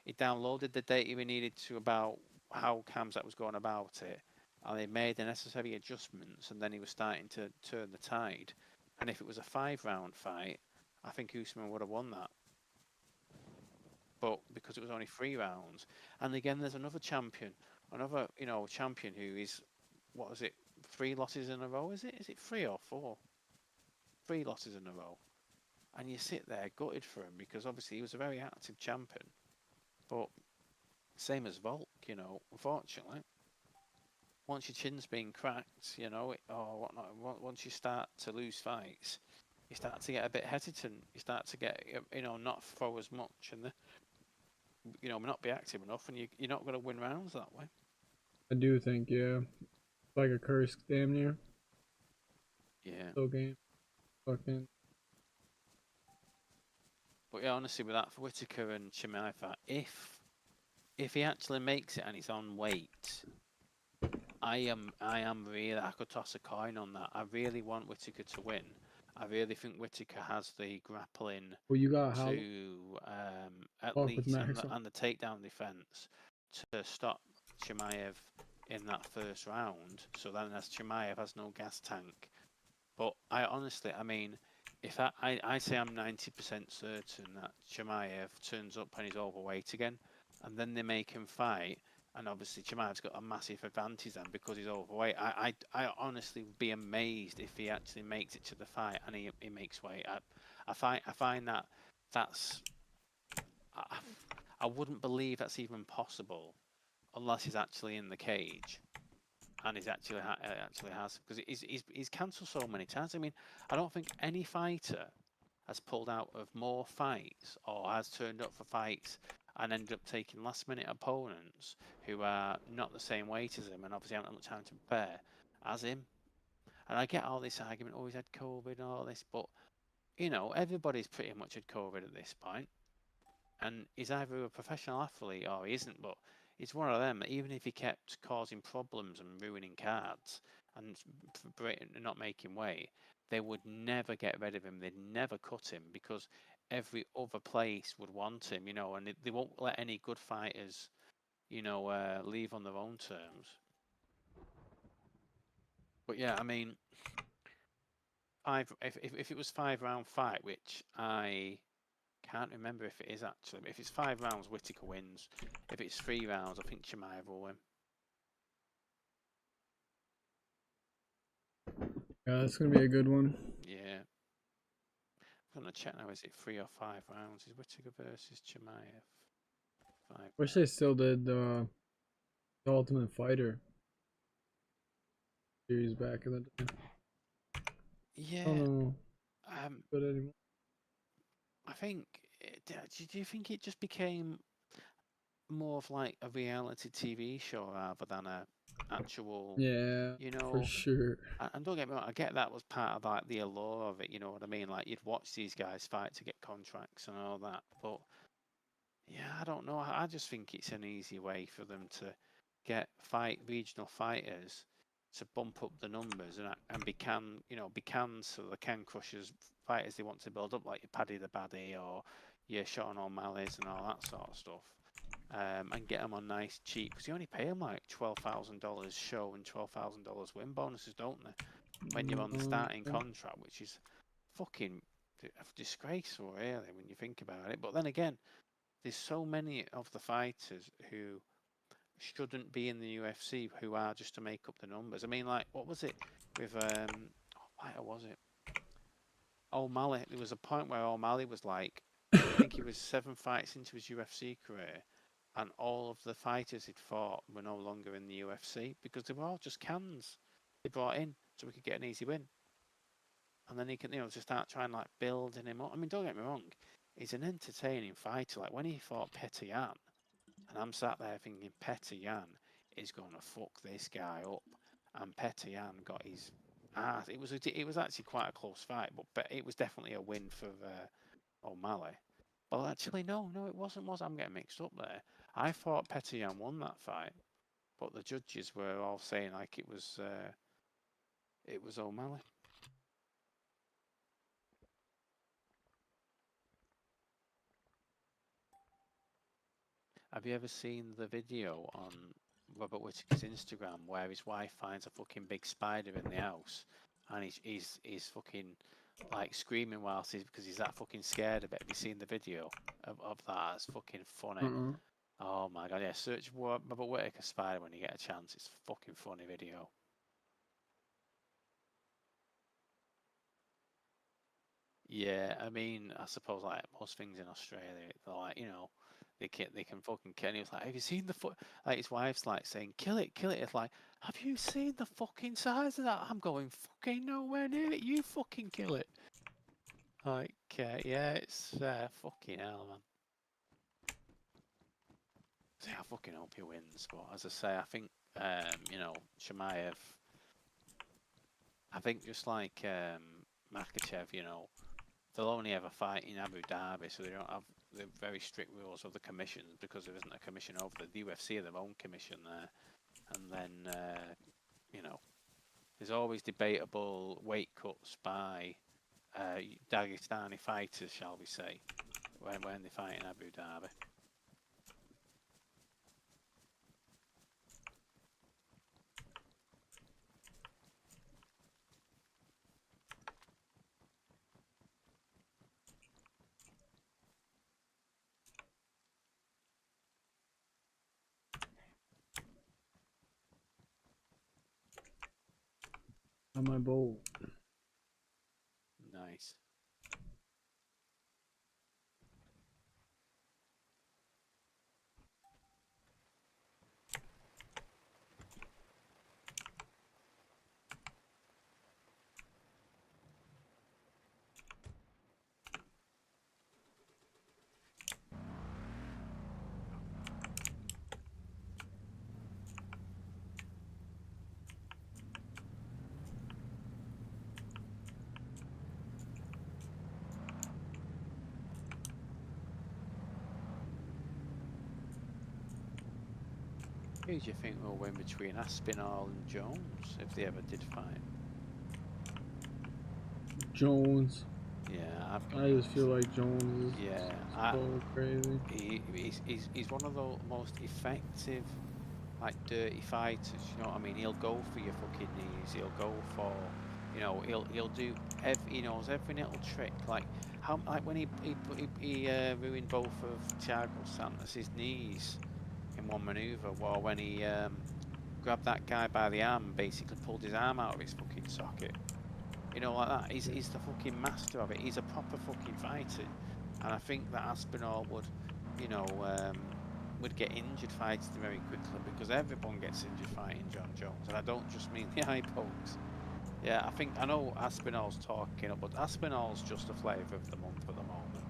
he downloaded the data we needed to about how Khamzat was going about it, and he made the necessary adjustments, and then he was starting to turn the tide. And if it was a 5-round fight, I think Usman would have won that. But because it was only 3 rounds, and again, there's another champion, champion who is, what is it, 3 losses in a row? Is it? Is it 3 or 4? 3 losses in a row, and you sit there gutted for him because obviously he was a very active champion. But same as Volk, unfortunately, once your chin's been cracked, or whatnot, once you start to lose fights, you start to get a bit hesitant. You start to get, not throw as much, and not be active enough, and you're not going to win rounds that way. I do think, yeah, it's like a curse, damn near. Yeah. So game, fucking. But yeah, honestly, with that for Whittaker and Chimaev, if he actually makes it and he's on weight, I am really, I could toss a coin on that. I really want Whittaker to win. I really think Whittaker has the grappling Well, you got how to at fuck with least, and Max. the takedown defense to stop Chimaev in that first round. So then, as Chimaev has no gas tank. But I mean, if I say I'm 90% certain that Chimaev turns up and he's overweight again, and then they make him fight, and obviously Chimaev's got a massive advantage then because he's overweight. I honestly would be amazed if he actually makes it to the fight and he makes weight. I find that's I, I wouldn't believe that's even possible unless he's actually in the cage. And he's actually has, because he's cancelled so many times. I mean, I don't think any fighter has pulled out of more fights or has turned up for fights and ended up taking last minute opponents who are not the same weight as him and obviously haven't had much time to prepare as him. And I get all this argument, oh, he's had COVID and all this, but everybody's pretty much had COVID at this point, and he's either a professional athlete or he isn't. But it's one of them. Even if he kept causing problems and ruining cards and not making weight, they would never get rid of him. They'd never cut him because every other place would want him. And they won't let any good fighters, leave on their own terms. But yeah, I mean, if it was 5-round fight, which I can't remember if it is actually. But if it's 5 rounds, Whittaker wins. If it's 3 rounds, I think Chimaev will win. Yeah, that's gonna be a good one. Yeah. I'm gonna check now. Is it 3 or 5 rounds? Is Whittaker versus Chimaev? 5. Wish they still did the Ultimate Fighter series back in the day. I don't Yeah, know. but anymore. I think. Do you think it just became more of like a reality TV show rather than a actual, Yeah, you for know? sure. And don't get me wrong, I get that was part of like the allure of it. You know what I mean? Like you'd watch these guys fight to get contracts and all that, but yeah, I don't know. I just think it's an easy way for them to get regional fighters to bump up the numbers and be cans so the can crushers fighters they want to build up like your Paddy the Baddy or your Sean O'Malley's and all that sort of stuff. And get them on nice cheap because you only pay them like $12,000 show and $12,000 win bonuses, don't they? When you're on the starting contract, which is fucking disgraceful, really, when you think about it. But then again, there's so many of the fighters who shouldn't be in the UFC who are just to make up the numbers. I mean, like, what was it with what was it? O'Malley. There was a point where O'Malley was like, I think he was 7 fights into his UFC career, and all of the fighters he'd fought were no longer in the UFC because they were all just cans they brought in so we could get an easy win. And then he can, just start trying like building him up. I mean, don't get me wrong, he's an entertaining fighter. Like when he fought Petr Yan, and I'm sat there thinking Petr Yan is going to fuck this guy up, and Petr Yan got his ass. It was actually quite a close fight, but it was definitely a win for O'Malley. Well, actually, no, it wasn't. I'm getting mixed up there. I thought Petr Yan won that fight, but the judges were all saying like it was O'Malley. Have you ever seen the video on Robert Whittaker's Instagram where his wife finds a fucking big spider in the house, and he's fucking like screaming because he's that fucking scared of it? Have you seen the video of that? It's fucking funny. Oh my god, yeah, search Robert Whittaker spider when you get a chance. It's a fucking funny video. Yeah, I mean, I suppose like most things in Australia, they're like, they can fucking kill. And he was like, "Have you seen the foot?" Like his wife's like saying, "Kill it, kill it." It's like, "Have you seen the fucking size of that?" I'm going fucking nowhere near it. You fucking kill it. Like, yeah, it's fucking hell, man. See, I fucking hope he wins. But as I say, I think Chimaev. I think just like Makachev, they'll only ever fight in Abu Dhabi, so they don't have the very strict rules of the commissions because there isn't a commission over there. The UFC have their own commission there, and then there's always debatable weight cuts by Dagestani fighters, shall we say, when they fight in Abu Dhabi. On my bowl. Nice. Who do you think will win between Aspinall and Jones if they ever did fight? Jones. Yeah, I just feel like Jones is so crazy. He's one of the most effective, like dirty fighters. You know what I mean? He'll go for your fucking knees. He'll go for, he'll do. He knows every little trick. Like when he ruined both of Thiago Santos' knees in one maneuver, or when he grabbed that guy by the arm and basically pulled his arm out of his fucking socket. Like that. He's the fucking master of it. He's a proper fucking fighter. And I think that Aspinall would get injured fighting very quickly because everyone gets injured fighting John Jones. And I don't just mean the eye pokes. Yeah, I know Aspinall's talking, but Aspinall's just a flavour of the month at the moment.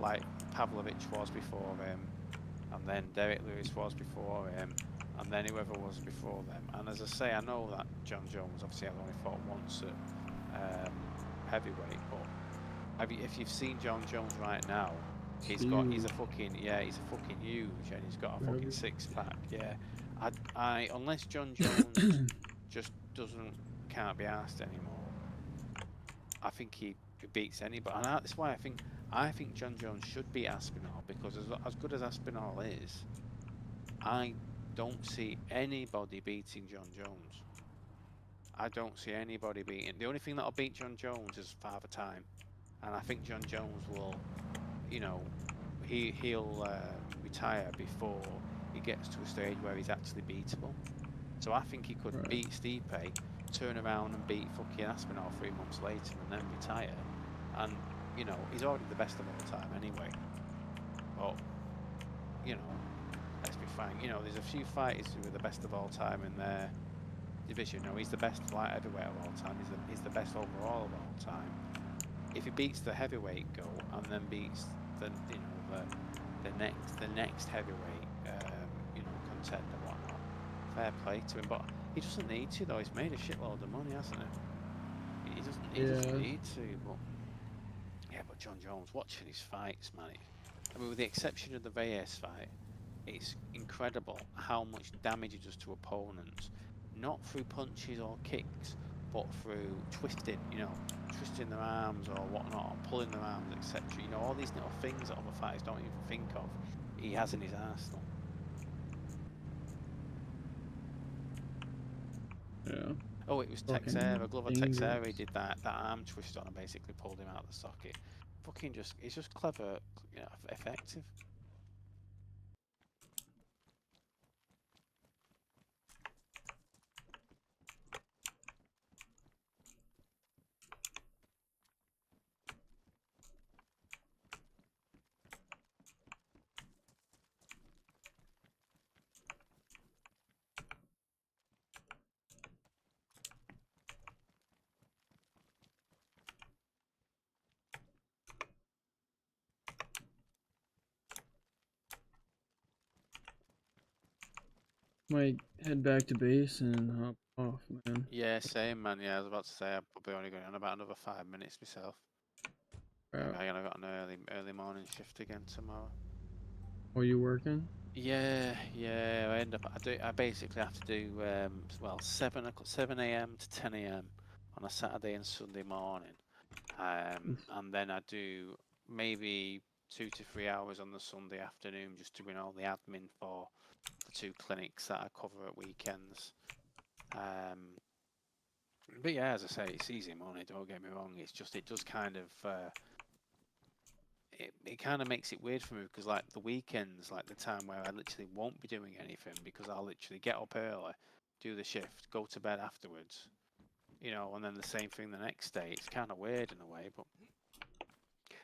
Like Pavlovich was before him, and then Derek Lewis was before him, and then whoever was before them. And as I say, I know that John Jones obviously has only fought once at heavyweight, but if you've seen John Jones right now, he's Huge. a fucking he's a fucking huge, and he's got a fucking Heavy. six pack. Yeah, I unless John Jones just can't be asked anymore, I think he beats anybody, and that's why I think John Jones should beat Aspinall because as good as Aspinall is, I don't see anybody beating John Jones. I don't see anybody beating. The only thing that'll beat John Jones is Father Time, and I think John Jones will, you know, he'll retire before he gets to a stage where he's actually beatable. So I think he could Right. beat Stipe, turn around and beat fucking Aspinall 3 months later, and then retire. And he's already the best of all time anyway. But let's be frank. There's a few fighters who are the best of all time in their division. He's the best light heavyweight of all time. He's the best overall of all time. If he beats the heavyweight goal and then beats the next heavyweight contender, whatnot, fair play to him. But he doesn't need to though. He's made a shitload of money, hasn't he? He doesn't Yeah. need to. But yeah, but John Jones, watching his fights, man. I mean, with the exception of the Reyes fight, it's incredible how much damage he does to opponents, not through punches or kicks, but through twisting their arms or whatnot, or pulling their arms, etc. All these little things that other fighters don't even think of, he has in his arsenal. Yeah. Oh, it was Fucking Texera, Glover Texera. He dangerous. did that arm twist on and basically pulled him out of the socket. He's just clever, effective. Might head back to base and hop off, man. Yeah, same man. Yeah, I was about to say I'm probably only going on about another 5 minutes myself. Crap. I got an early morning shift again tomorrow. Are you working? Yeah. I basically have to do 7 a.m. to 10 a.m. on a Saturday and Sunday morning, and then I do maybe 2 to 3 hours on the Sunday afternoon just doing all the admin for the 2 clinics that I cover at weekends. But yeah, as I say, it's easy money. Don't get me wrong. It's just it does kind of it kind of makes it weird for me because like the weekends, like the time where I literally won't be doing anything because I'll literally get up early, do the shift, go to bed afterwards, and then the same thing the next day. It's kind of weird in a way, but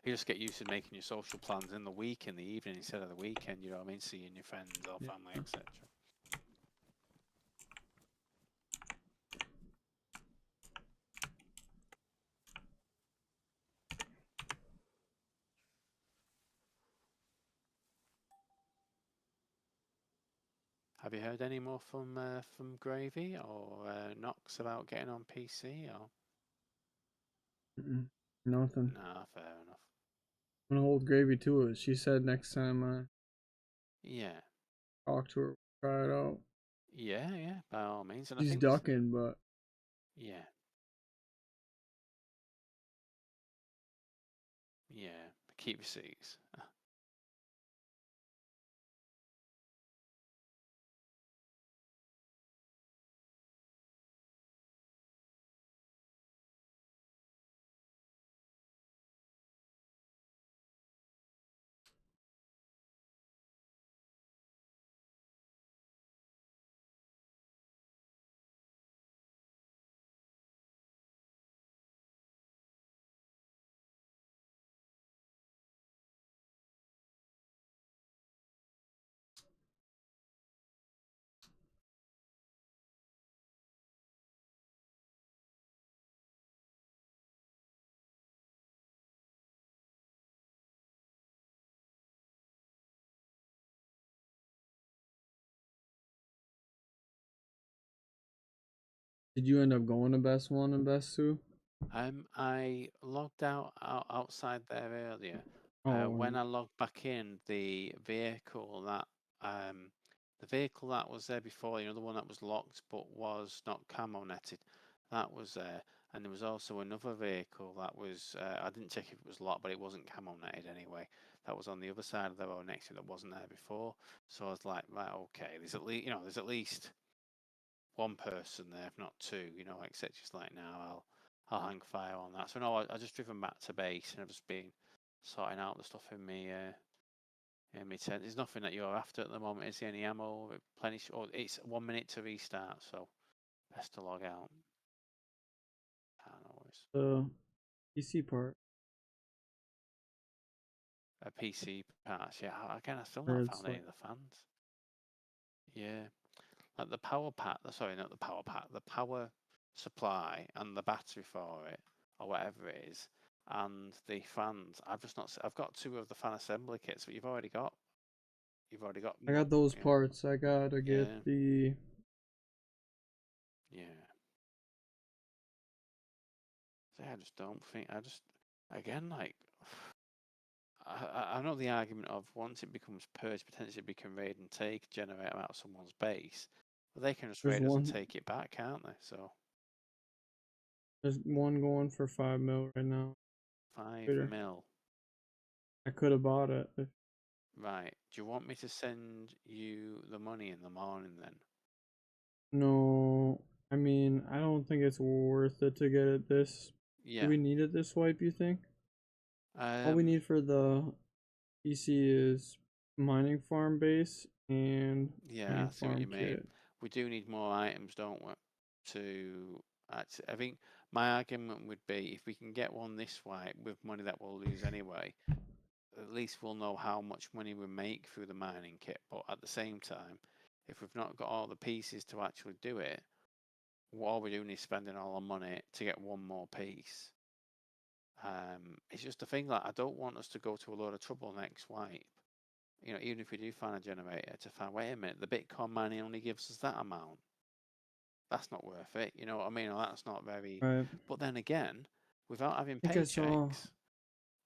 you just get used to making your social plans in the week in the evening instead of the weekend. You know what I mean? Seeing your friends or Yeah. family, etc. Have you heard any more from Gravy or Knox about getting on PC or? Mm-mm. Nothing. Nah, fair enough. I'm gonna hold Gravy to it. She said next time I Yeah, talk to her, try it out. yeah, by all means. And I She's think ducking, but yeah, yeah, keep receipts. Did you end up going to best one and best two? I logged outside there earlier. Oh, When I logged back in, um, the vehicle that was there before, the one that was locked but was not camo netted, that was there. And there was also another vehicle that was, I didn't check if it was locked, but it wasn't camo netted anyway. That was on the other side of the road next to it that wasn't there before. So I was like, right, okay, there's at least one person there, if not two, except just like now I'll hang fire on that. So no, I just driven back to base and I've just been sorting out the stuff in me tent. There's nothing that you're after at the moment. Is there any ammo? Replenish? Or it's 1 minute to restart, so best to log out. No worries. the PC part. A PC parts, yeah. Again, I still Or not it's found any like of the fans. Yeah, like the power pack. Sorry, not the power pack. The power supply and the battery for it, or whatever it is, and the fans. I've just not. I've got two of the fan assembly kits, but you've already got. You've already got I one. got those Yeah. parts. I gotta get Yeah. the. Yeah. So I just don't think. I just again like. I know the argument of once it becomes purged, potentially we can raid and take generator out of someone's base, but they can just There's raid us and one. take it back, can't they? So There's one going for 5 mil right now. 5 mil. I could have bought it. Right. Do you want me to send you the money in the morning then? No, I mean I don't think it's worth it to get it this. Do Yeah. we need it this swipe? You think? All we Um. need for the PC is mining farm base and Yeah, mining I see what farm you mean. kit. We do need more items, don't we? To actually, I think my argument would be if we can get one this way with money that we'll lose anyway, at least we'll know how much money we make through the mining kit. But at the same time, if we've not got all the pieces to actually do it, all we're doing is spending all our money to get one more piece. It's just a thing that I don't want us to go to a lot of trouble next wipe. Even if we do find a generator, to find, wait a minute, the Bitcoin mining only gives us that amount. That's not worth it. You know what I mean? Or that's not very. Right. But then again, without having I think I saw. paychecks,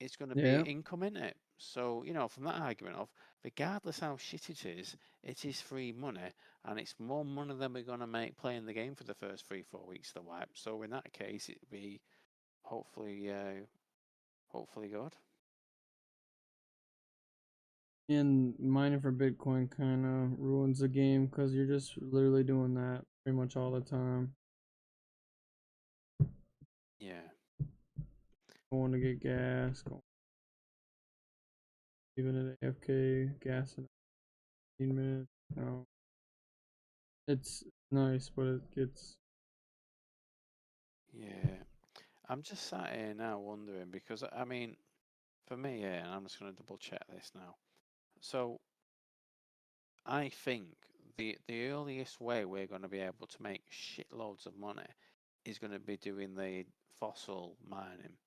it's going to be Yeah. income in it. So, from that argument of, regardless how shit it is free money, and it's more money than we're going to make playing the game for the first 3-4 weeks of the wipe. So in that case, it'd be hopefully, hopefully good. And mining for Bitcoin kind of ruins the game because you're just literally doing that pretty much all the time. Yeah. Going to get gas, going even at AFK, gas in 15 minutes. No, it's nice, but it gets. Yeah. I'm just sat here now wondering because, I mean, for me, yeah, and I'm just going to double check this now. So I think the earliest way we're going to be able to make shitloads of money is going to be doing the fossil mining.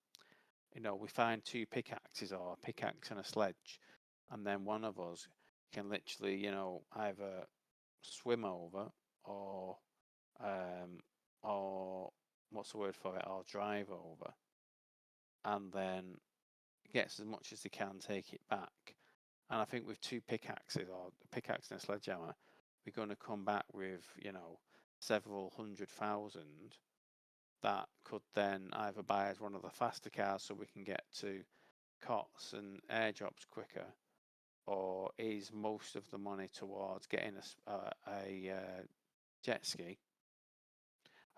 We find two pickaxes or a pickaxe and a sledge, and then one of us can literally, either swim over or um or what's the word for it, or drive over, and then gets as much as they can, take it back. And I think with two pickaxes or a pickaxe and a sledgehammer, we're going to come back with, several 100,000 that could then either buy us one of the faster cars so we can get to cots and airdrops quicker, or is most of the money towards getting a jet ski.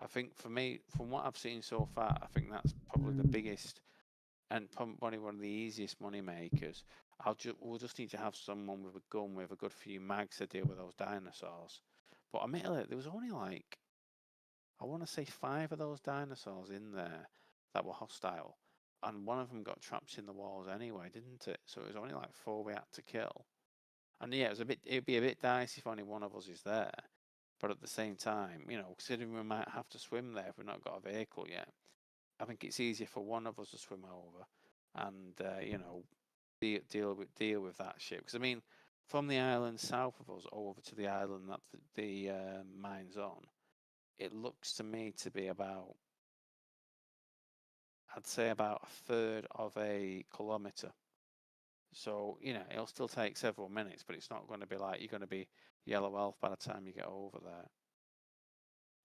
I think for me, from what I've seen so far, I think that's probably the biggest and probably one of the easiest money makers. We'll just need to have someone with a gun with a good few mags to deal with those dinosaurs. But admittedly, there was only like, I want to say 5 of those dinosaurs in there that were hostile, and one of them got trapped in the walls anyway, didn't it? So it was only like 4 we had to kill. And yeah, it'd be a bit dicey if only one of us is there. But at the same time, considering we might have to swim there if we've not got a vehicle yet, I think it's easier for one of us to swim over and deal with that shit. Because I mean, from the island south of us over to the island that the mine's on, it looks to me to be about, I'd say about a third of a kilometre. So, you know, it'll still take several minutes, but it's not going to be like you're going to be yellow elf by the time you get over there.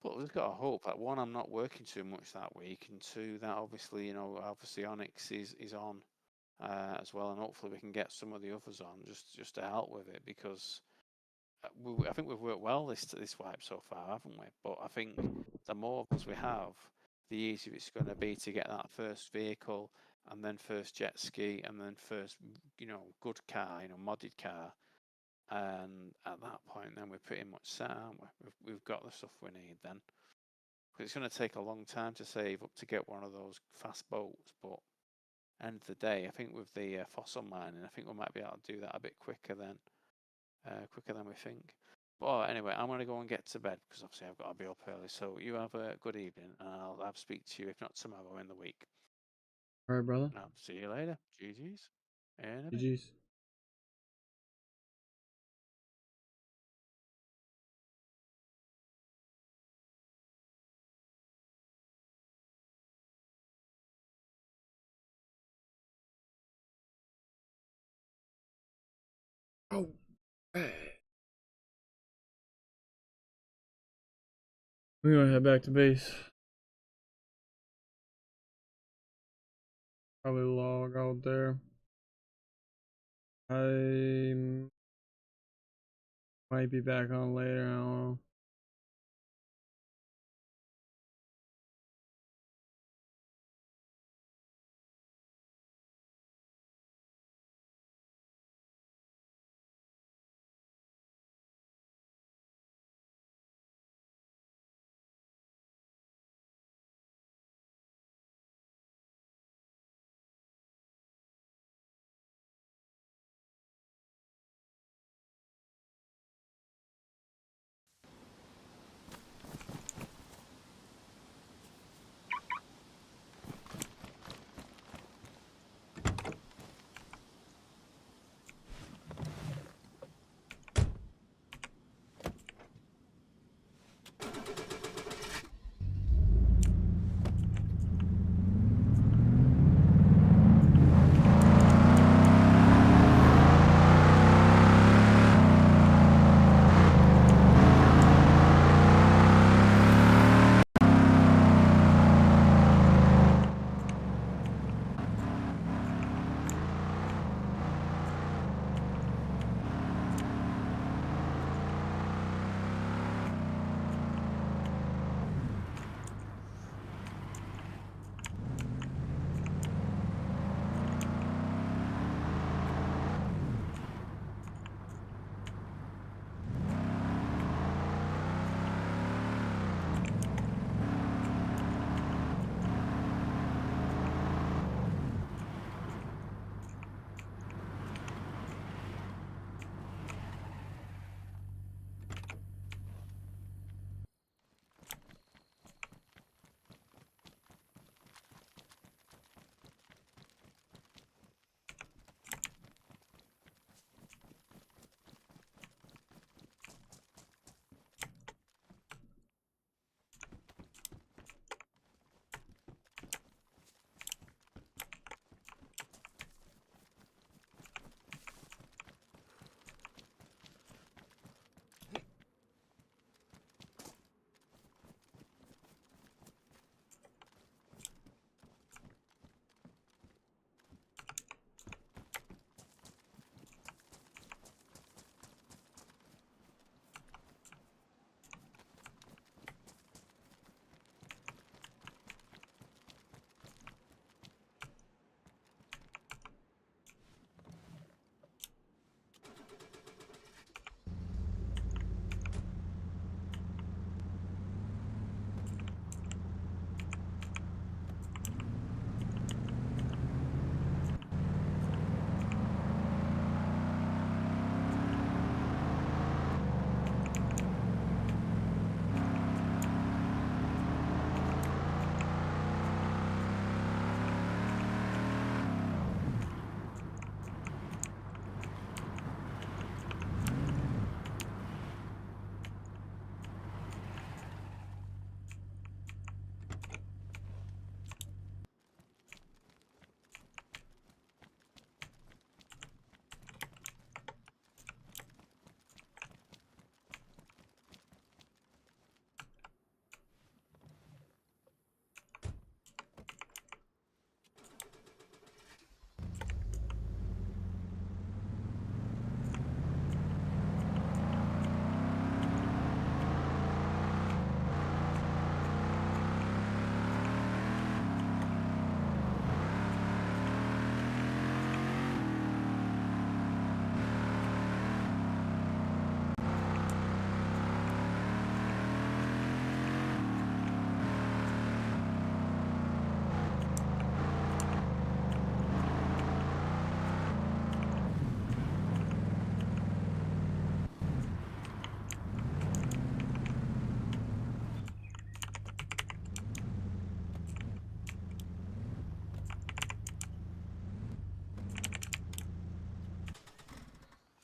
But we've got to hope that one, I'm not working too much that week, and two, that obviously, you know, obviously Onyx is on as well, and hopefully we can get some of the others on just to help with it, because I think we've worked well this wipe so far, haven't we? But I think the more of us we have, the easier it's going to be to get that first vehicle, and then first jet ski, and then first, you know, good car, you know, modded car. And at that point, then we're pretty much set, aren't we? We've got the stuff we need then. Because it's going to take a long time to save up to get one of those fast boats. But end of the day, I think with the fossil mining, I think we might be able to do that a bit quicker than we think. But anyway, I'm going to go and get to bed because obviously I've got to be up early. So you have a good evening, and I'll speak to you if not tomorrow in the week. All right, brother. I'll see you later. GG's. In a bit. GG's. Oh, right. We're gonna head back to base. Probably log out there. I might be back on later. I don't know.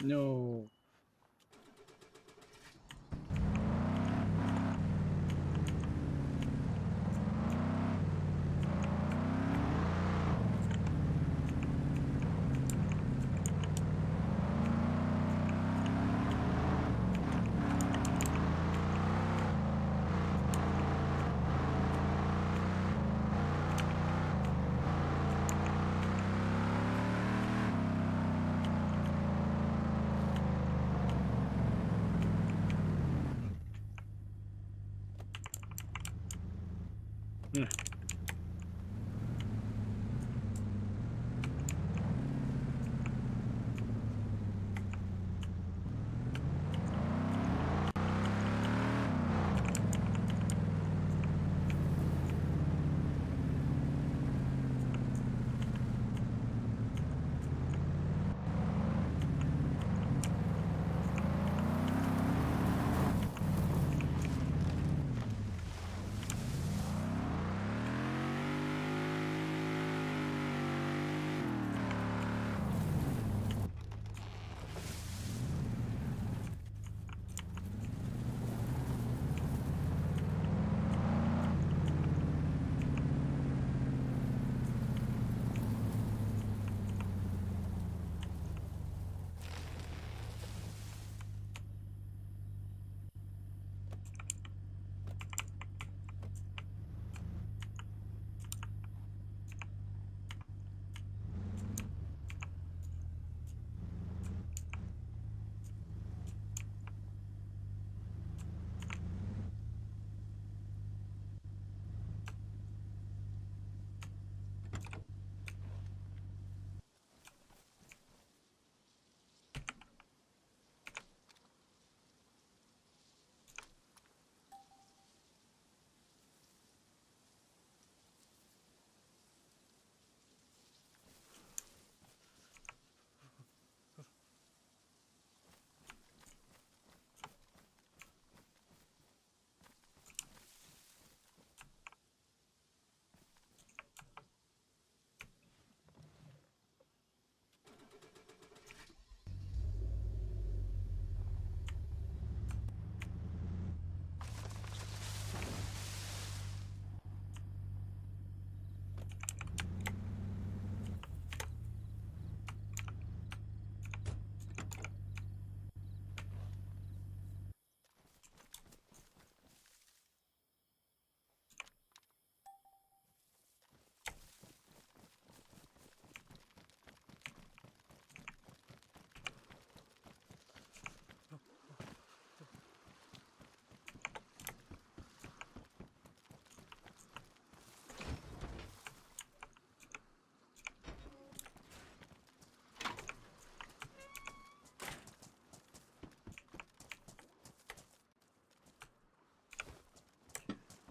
No. Yeah.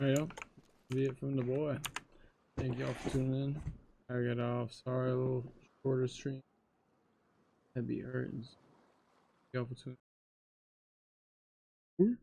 Right up. Be it from the boy. Thank y'all for tuning in. I got off. Sorry, a little shorter stream. That'd be hurting. Thank y'all for tuning in.